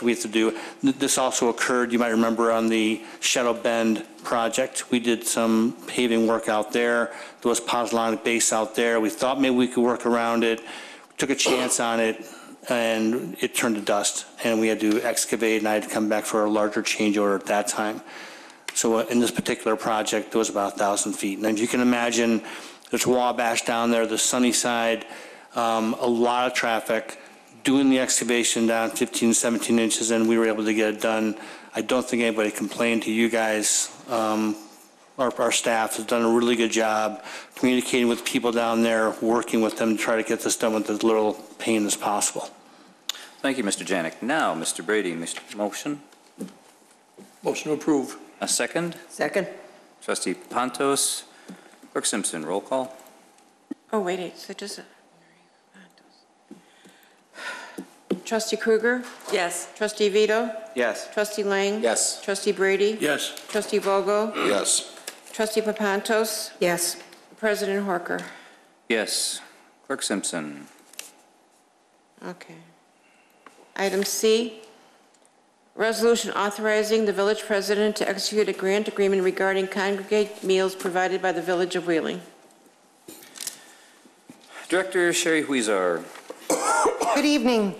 we have to do. This also occurred, you might remember, on the Shadow Bend project. We did some paving work out there. There was pozzolanic base out there. We thought maybe we could work around it. We took a chance on it, and it turned to dust. And we had to excavate, and I had to come back for a larger change order at that time. So in this particular project, there was about 1,000 feet. And as you can imagine, there's Wabash down there, the Sunnyside, a lot of traffic, doing the excavation down 15, 17 inches, and we were able to get it done. I don't think anybody complained to you guys. Our staff has done a really good job communicating with people down there, working with them to try to get this done with as little pain as possible. Thank you, Mr. Janik. Now, Mr. Brady, motion? Motion to approve. A second? Second. Trustee Pantos. Clerk Simpson, roll call. Oh, wait, so just... Trustee Krueger? Yes. Trustee Vito? Yes. Trustee Lang? Yes. Trustee Brady? Yes. Trustee Vogel? Yes. Trustee Papantos? Yes. President Horker? Yes. Clerk Simpson. Okay. Item C, resolution authorizing the village president to execute a grant agreement regarding congregate meals provided by the Village of Wheeling. Director Sherry Huizar. Good evening.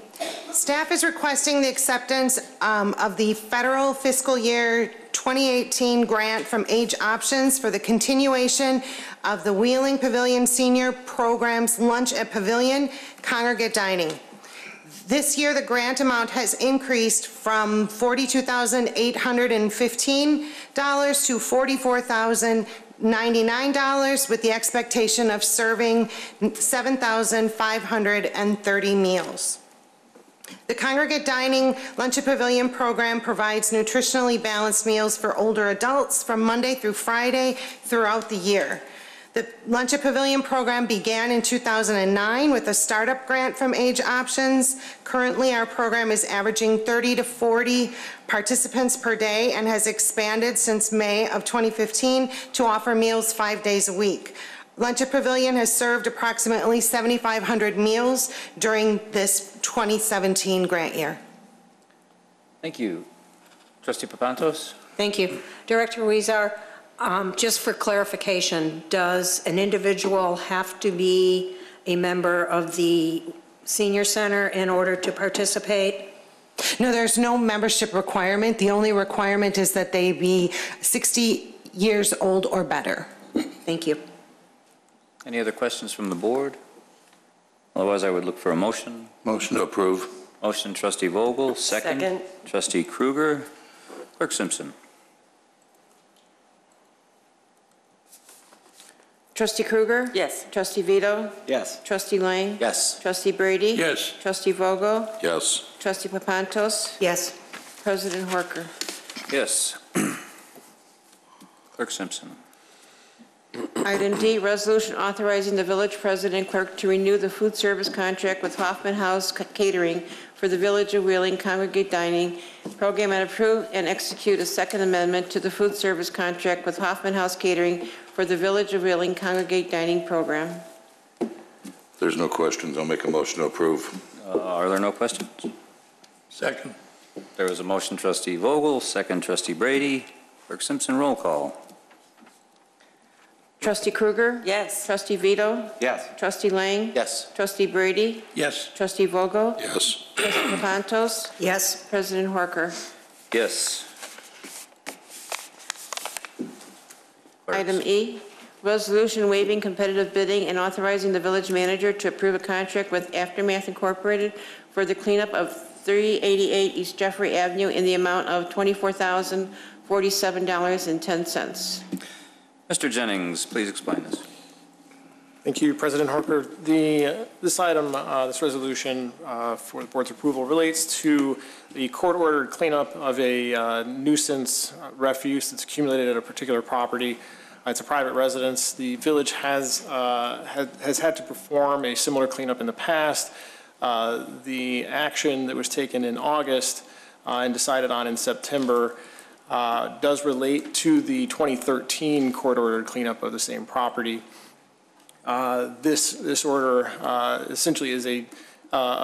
Staff is requesting the acceptance of the federal fiscal year 2018 grant from Age Options for the continuation of the Wheeling Pavilion Senior Program's Lunch at Pavilion Congregate Dining. This year, the grant amount has increased from $42,815 to $44,099 with the expectation of serving 7,530 meals. The Congregate Dining Lunch at Pavilion program provides nutritionally balanced meals for older adults from Monday through Friday throughout the year. The Lunch at Pavilion program began in 2009 with a startup grant from Age Options. Currently, our program is averaging 30 to 40 participants per day and has expanded since May of 2015 to offer meals 5 days a week. Lunch at Pavilion has served approximately 7,500 meals during this 2017 grant year. Thank you. Trustee Papantos? Thank you. Director Huizar, just for clarification, does an individual have to be a member of the senior center in order to participate? No, there's no membership requirement. The only requirement is that they be 60 years old or better. Thank you. Any other questions from the board? Otherwise, I would look for a motion. Motion to approve. Motion, Trustee Vogel. Second. Trustee Krueger. Clerk Simpson. Trustee Krueger? Yes. Trustee Vito? Yes. Trustee Lang? Yes. Trustee Brady? Yes. Trustee Vogel? Yes. Trustee Papantos? Yes. President Horker? Yes. Clerk Simpson. Item D, resolution authorizing the village president and clerk to renew the food service contract with Hoffman House Catering for the Village of Wheeling Congregate Dining Program and approve and execute a second amendment to the food service contract with Hoffman House Catering for the Village of Wheeling Congregate Dining Program. If there's no questions, I'll make a motion to approve. Are there no questions? Second. There was a motion, Trustee Vogel. Second, Trustee Brady. Clerk Simpson, roll call. Trustee Krueger? Yes. Trustee Vito? Yes. Trustee Lang? Yes. Trustee Brady? Yes. Trustee Vogel? Yes. Trustee Papantos? Yes. President Horker? Yes. Item E, resolution waiving competitive bidding and authorizing the village manager to approve a contract with Aftermath Incorporated for the cleanup of 388 East Jeffrey Avenue in the amount of $24,047.10. Mr. Jennings, please explain this. Thank you, President Harper. This item, this resolution for the board's approval relates to the court-ordered cleanup of a nuisance refuse that's accumulated at a particular property. It's a private residence. The village has had to perform a similar cleanup in the past. The action that was taken in August and decided on in September does relate to the 2013 court-ordered cleanup of the same property. This order essentially is a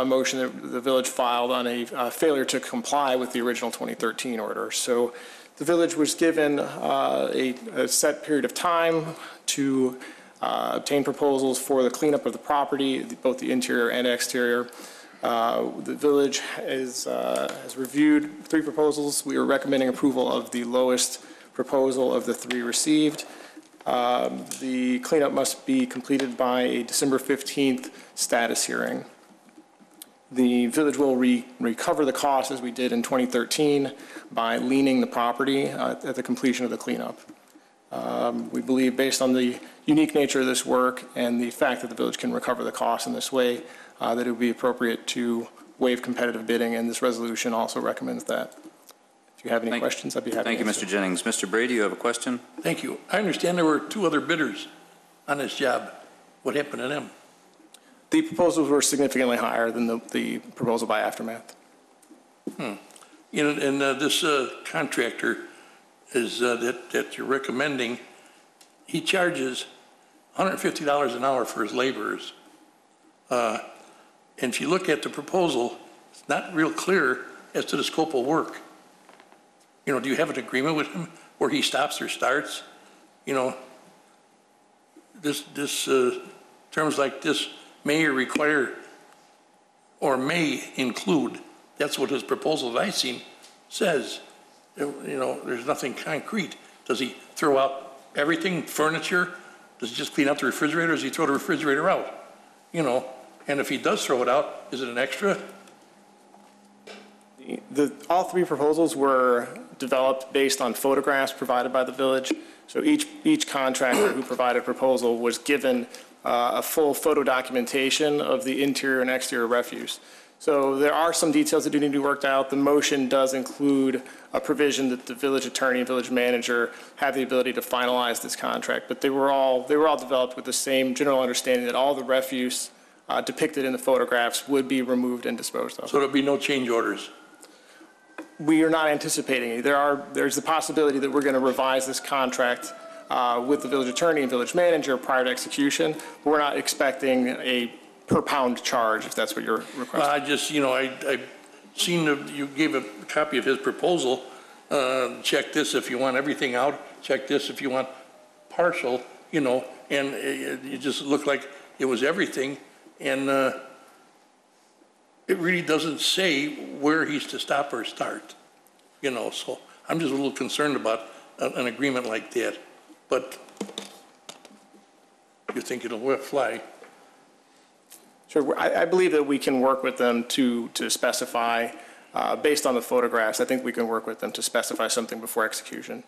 motion that the village filed on a failure to comply with the original 2013 order. So the village was given a set period of time to obtain proposals for the cleanup of the property, both the interior and exterior. The village has reviewed 3 proposals. We are recommending approval of the lowest proposal of the 3 received. The cleanup must be completed by a December 15th status hearing. The village will recover the cost as we did in 2013 by liening the property at the completion of the cleanup. We believe, based on the unique nature of this work and the fact that the village can recover the cost in this way, that it would be appropriate to waive competitive bidding, and this resolution also recommends that. If you have any questions, I'd be happy to answer. Thank you, Mr. Jennings. Mr. Brady, you have a question? Thank you. I understand there were 2 other bidders on this job. What happened to them? The proposals were significantly higher than the proposal by Aftermath. And this contractor is that you're recommending, he charges $150 an hour for his laborers. And if you look at the proposal, it's not real clear as to the scope of work. Do you have an agreement with him where he stops or starts? Terms like this may require or may include, that's what his proposal that I've seen says. There's nothing concrete. Does he throw out everything, furniture? Does he just clean up the refrigerator? Does he throw the refrigerator out? And if he does throw it out, is it an extra? All 3 proposals were developed based on photographs provided by the village. So each contractor who provided a proposal was given a full photo documentation of the interior and exterior refuse. So there are some details that do need to be worked out. The motion does include a provision that the village attorney and village manager have the ability to finalize this contract. But they were all developed with the same general understanding that all the refuse depicted in the photographs would be removed and disposed of. So there'll be no change orders? We are not anticipating it. There's the possibility that we're going to revise this contract with the village attorney and village manager prior to execution. We're not expecting a per pound charge, if that's what you're requesting. Well, I just, I've seen you gave a copy of his proposal. Check this if you want everything out. Check this if you want partial, and it just looked like it was everything. And it really doesn't say where he's to stop or start, so I'm just a little concerned about an agreement like that. But you think it'll fly? Sure. I believe that we can work with them to specify, based on the photographs, I think we can work with them to specify something before execution.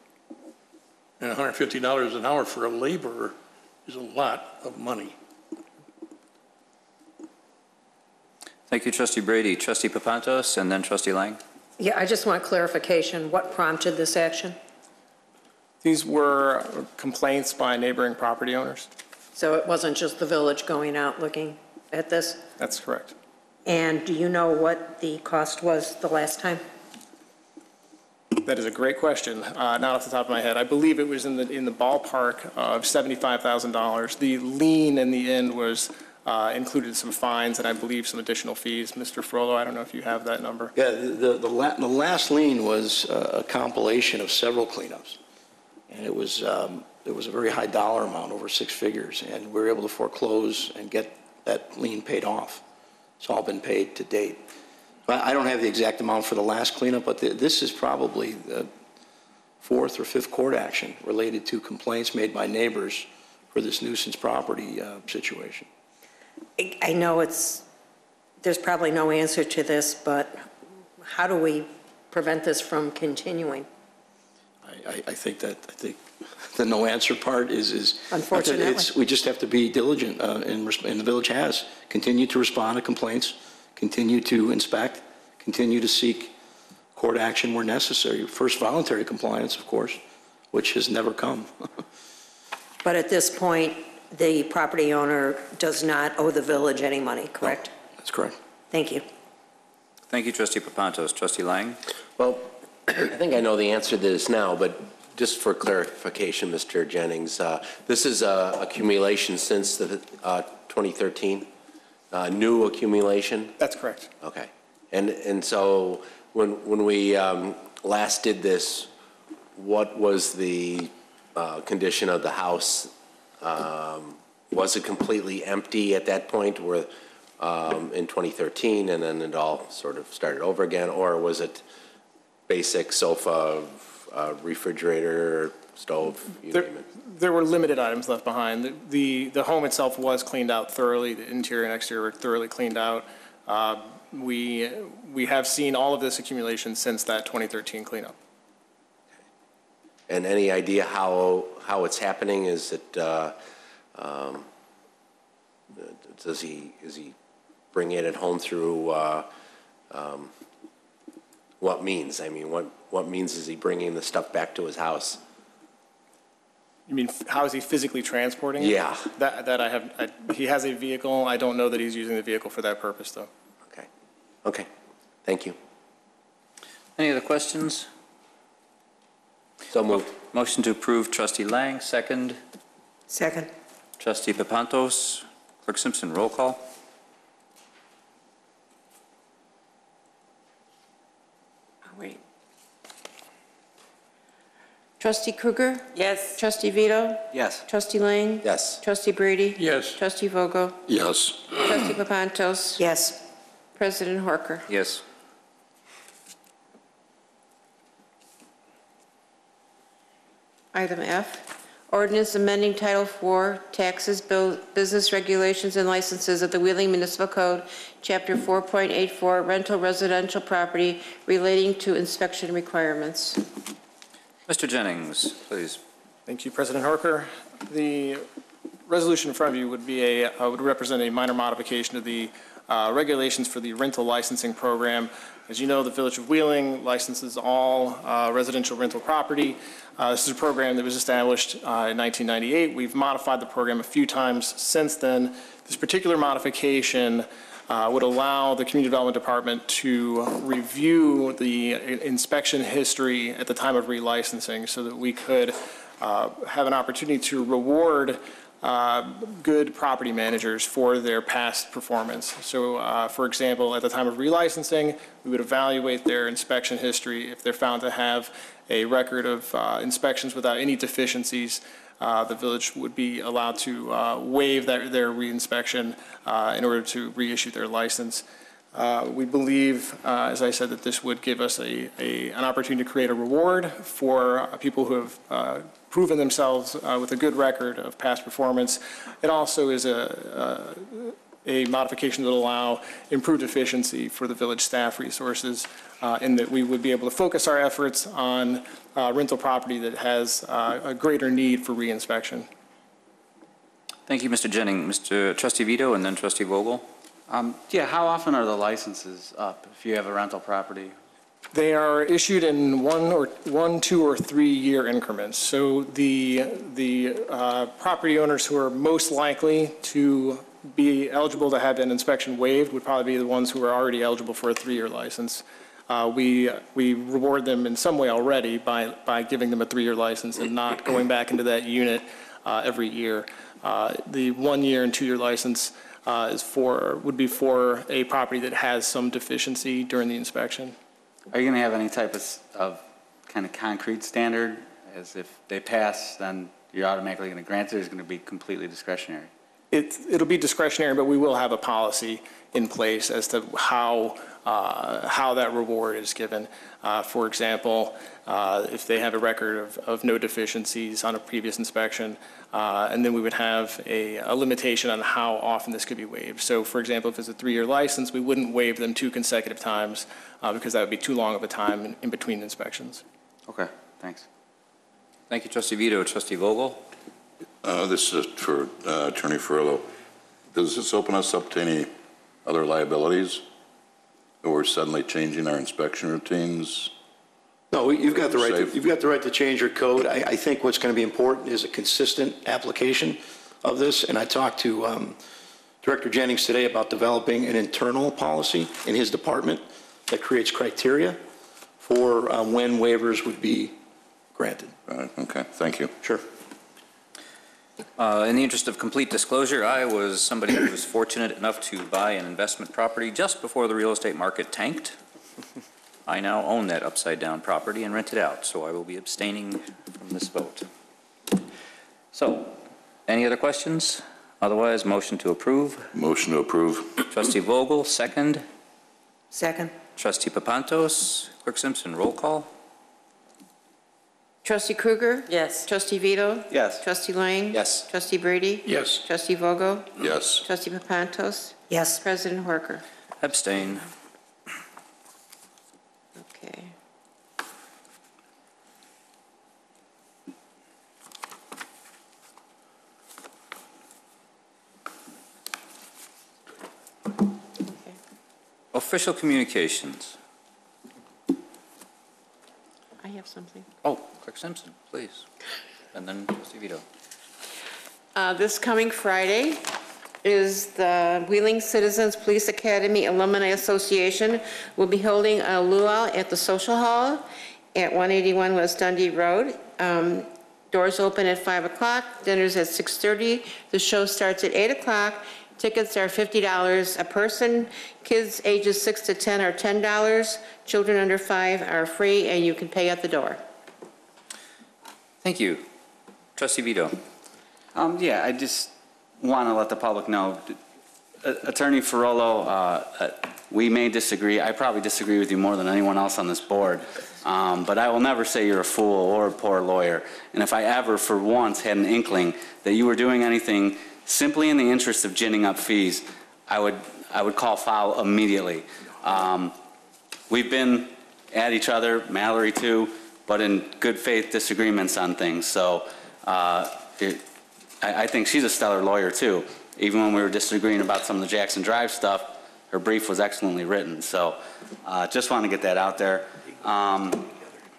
And $150 an hour for a laborer is a lot of money. Thank you, Trustee Brady. Trustee Papantos, and then Trustee Lang. Yeah, I just want clarification. What prompted this action? These were complaints by neighboring property owners. So it wasn't just the village going out looking at this? That's correct. And do you know what the cost was the last time? That is a great question. Not off the top of my head. I believe it was in the ballpark of $75,000. The lien in the end was included some fines and I believe some additional fees. Mr. Frollo, I don't know if you have that number. Yeah, the last lien was a compilation of several cleanups. And it was a very high dollar amount, over 6 figures, and we were able to foreclose and get that lien paid off. It's all been paid to date. I don't have the exact amount for the last cleanup, but this is probably fourth or fifth court action related to complaints made by neighbors for this nuisance property situation. I know there's probably no answer to this, but how do we prevent this from continuing? I think the no answer part is Unfortunately. we just have to be diligent, and the village has. Continue to respond to complaints, continue to inspect, continue to seek court action where necessary. First, voluntary compliance, of course, which has never come. But at this point, the property owner does not owe the village any money, correct? No, that's correct. Thank you. Thank you, Trustee Papantos. Trustee Lang? Well, I think I know the answer to this now, but just for clarification, Mr. Jennings, this is accumulation since the 2013? New accumulation? That's correct. Okay. And so when we last did this, what was the condition of the house? Was it completely empty at that point where in 2013 and then it all sort of started over again? Or was it basic sofa, refrigerator, stove, you name it? There were limited items left behind. The home itself was cleaned out thoroughly. The interior and exterior were thoroughly cleaned out. We have seen all of this accumulation since that 2013 cleanup. And any idea how it's happening? Is it is he bringing it home through what means? I mean, what means is he bringing the stuff back to his house? You mean how is he physically transporting it? Yeah. He has a vehicle. I don't know that he's using the vehicle for that purpose, though. Okay. Okay. Thank you. Any other questions? So moved. Motion to approve, Trustee Lang, second. Second. Trustee Papantos. Clerk Simpson, roll call. Wait. Trustee Krueger? Yes. Trustee Vito? Yes. Trustee Lang? Yes. Trustee Brady? Yes. Trustee Vogel? Yes. Trustee Papantos? Yes. President Horker? Yes. Item F, ordinance amending Title IV, Taxes, Business Regulations and Licenses of the Wheeling Municipal Code, Chapter 4.84, Rental Residential Property relating to inspection requirements. Mr. Jennings, please. Thank you, President Horker. The resolution in front of you would represent a minor modification of the regulations for the rental licensing program. As you know, the Village of Wheeling licenses all residential rental property. This is a program that was established in 1998. We've modified the program a few times since then. This particular modification would allow the Community Development Department to review the inspection history at the time of relicensing so that we could have an opportunity to reward good property managers for their past performance. So, for example, at the time of relicensing, we would evaluate their inspection history. If they're found to have a record of inspections without any deficiencies, the village would be allowed to waive their reinspection in order to reissue their license. We believe, as I said, that this would give us an opportunity to create a reward for people who have proven themselves with a good record of past performance. It also is a modification that will allow improved efficiency for the village staff resources in that we would be able to focus our efforts on rental property that has a greater need for reinspection. Thank you, Mr. Jennings. Mr. Trustee Vito and then Trustee Vogel. Yeah, how often are the licenses up if you have a rental property? They are issued in 1, 2, or 3 year increments. So the property owners who are most likely to be eligible to have an inspection waived would probably be the ones who are already eligible for a 3-year license. We reward them in some way already by giving them a 3-year license and not going back into that unit every year. The 1 year and 2 year license would be for a property that has some deficiency during the inspection. Are you going to have any type of kind of concrete standard, as if they pass, then you're automatically going to grant it, or is it going to be completely discretionary? it'll be discretionary, but we will have a policy in place as to how that reward is given. For example, if they have a record of no deficiencies on a previous inspection, and then we would have a limitation on how often this could be waived. So, for example, if it's a 3-year license, we wouldn't waive them 2 consecutive times because that would be too long of a time in between inspections. Okay, thanks. Thank you, Trustee Vito. Trustee Vogel? This is for Attorney Furlow. Does this open us up to any other liabilities? Or we're suddenly changing our inspection routines? No, you've got the right. You've got the right to change your code. I think what's going to be important is a consistent application of this. And I talked to Director Jennings today about developing an internal policy in his department that creates criteria for when waivers would be granted. Okay, thank you. Sure. In the interest of complete disclosure, I was somebody who was fortunate enough to buy an investment property just before the real estate market tanked. I now own that upside-down property and rent it out, so I will be abstaining from this vote. So, any other questions? Otherwise, motion to approve. Motion to approve. Trustee Vogel, second. Second. Trustee Papantos. Clerk Simpson, roll call. Trustee Krueger? Yes. Trustee Vito? Yes. Trustee Lang? Yes. Trustee Brady? Yes. Trustee Vogel? Yes. Trustee Papantos? Yes. President Horker? Abstain. Okay. Official communications. I have something. Oh, Clerk Simpson, please. And then Trustee Vito. This coming Friday is the Wheeling Citizens Police Academy Alumni Association will be holding a luau at the Social Hall at 181 West Dundee Road. Doors open at 5 o'clock, dinner's at 6:30. The show starts at 8 o'clock. Tickets are $50 a person. Kids ages 6 to 10 are $10. Children under 5 are free, and you can pay at the door. Thank you. Trustee Vito. Yeah, I just want to let the public know, Attorney Ferrolo, we may disagree. I probably disagree with you more than anyone else on this board. But I will never say you're a fool or a poor lawyer. And if I ever, for once, had an inkling that you were doing anything simply in the interest of ginning up fees, I would call foul immediately. We've been at each other, Mallory too, but in good faith disagreements on things. So I think she's a stellar lawyer too. Even when we were disagreeing about some of the Jackson Drive stuff, her brief was excellently written. So just want to get that out there. On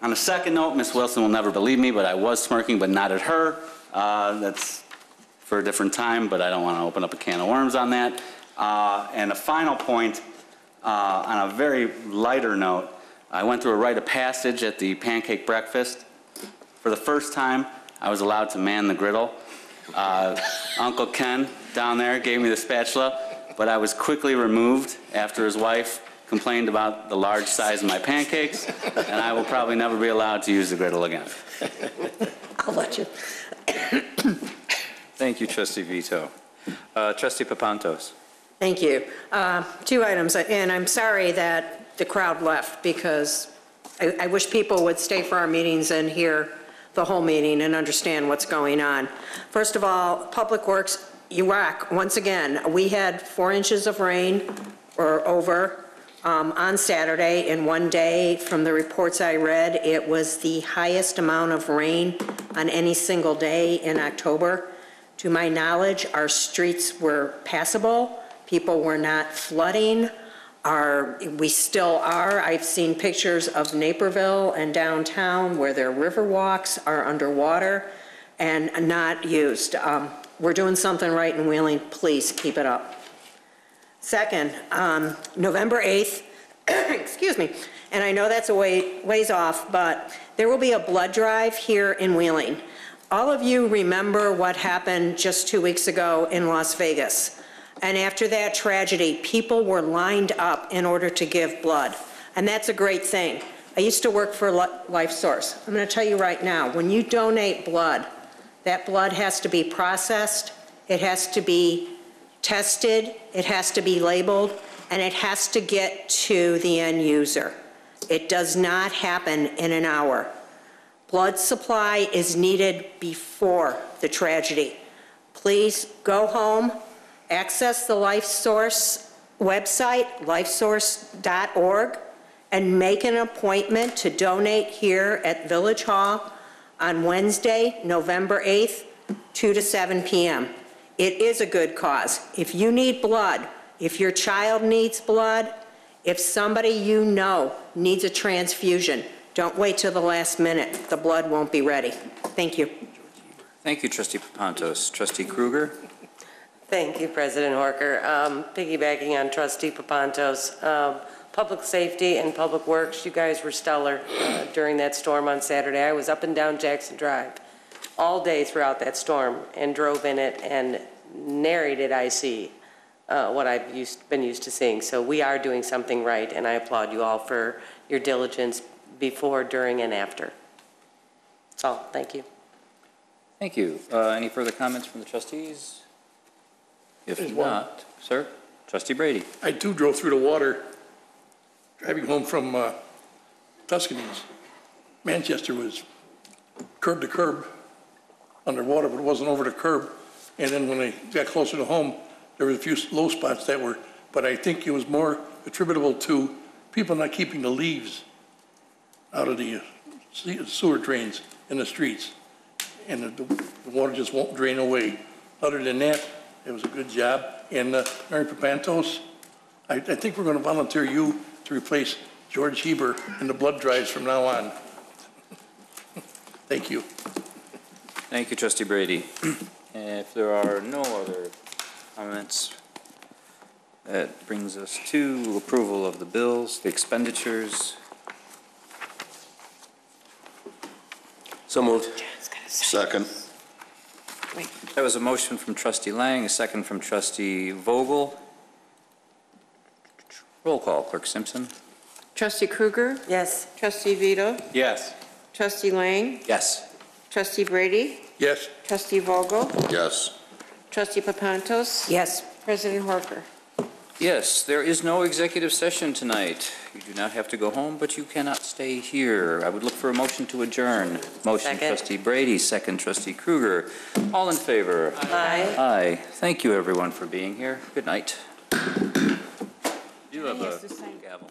a second note, Ms. Wilson will never believe me, but I was smirking, but not at her. That's for a different time, but I don't want to open up a can of worms on that. And a final point, on a very lighter note, I went through a rite of passage at the pancake breakfast. For the first time, I was allowed to man the griddle. Uncle Ken down there gave me the spatula, but I was quickly removed after his wife complained about the large size of my pancakes, and I will probably never be allowed to use the griddle again. I'll let you. Thank you, Trustee Vito. Trustee Papantos. Thank you. 2 items, and I'm sorry that the crowd left because I wish people would stay for our meetings and hear the whole meeting and understand what's going on. First of all, Public Works, UAC, once again, we had 4 inches of rain or over on Saturday in one day. From the reports I read, it was the highest amount of rain on any single day in October. To my knowledge, our streets were passable. People were not flooding. We still are. I've seen pictures of Naperville and downtown where their river walks are underwater and not used. We're doing something right in Wheeling. Please keep it up. Second, November 8th, excuse me, and I know that's a ways off, but there will be a blood drive here in Wheeling. All of you remember what happened just 2 weeks ago in Las Vegas. And after that tragedy, people were lined up in order to give blood. And that's a great thing. I used to work for Life Source. I'm going to tell you right now, when you donate blood, that blood has to be processed It has to be tested, it has to be labeled, and it has to get to the end user. It does not happen in an hour. Blood supply is needed before the tragedy. Please go home, access the LifeSource website, lifesource.org, and make an appointment to donate here at Village Hall on Wednesday, November 8th, 2 to 7 p.m. It is a good cause. If you need blood, if your child needs blood, if somebody you know needs a transfusion, don't wait till the last minute. The blood won't be ready. Thank you. Thank you, Trustee Papantos. Trustee Kruger? Thank you, President Horker. Piggybacking on Trustee Papantos, Public Safety and Public Works, you guys were stellar during that storm on Saturday. I was up and down Jackson Drive all day throughout that storm and drove in it, and nary did I see what I've been used to seeing. So we are doing something right, and I applaud you all for your diligence before, during, and after. That's all. Thank you. Thank you. Any further comments from the trustees? If not, sir, Trustee Brady. I too drove through the water driving home from Tuscany's. Manchester was curb to curb underwater, but it wasn't over the curb. And then when I got closer to home, there were a few low spots that were, but I think it was more attributable to people not keeping the leaves out of the sewer drains in the streets. And the water just won't drain away. Other than that, it was a good job. And Mary Papantos, I think we're going to volunteer you to replace George Heber in the blood drives from now on. Thank you. Thank you, Trustee Brady. If there are no other comments, that brings us to approval of the bills, the expenditures. So moved. Second. That was a motion from Trustee Lang, a second from Trustee Vogel. Roll call, Clerk Simpson. Trustee Kruger? Yes. Trustee Vito? Yes. Trustee Lang? Yes. Trustee Brady? Yes. Trustee Vogel? Yes. Trustee Papantos? Yes. President Horker? Yes, there is no executive session tonight. You do not have to go home, but you cannot stay here. I would look for a motion to adjourn. Motion, Second. Trustee Brady, second, Trustee Kruger. All in favor? Aye. Aye. Thank you, everyone, for being here. Good night. You have a gavel.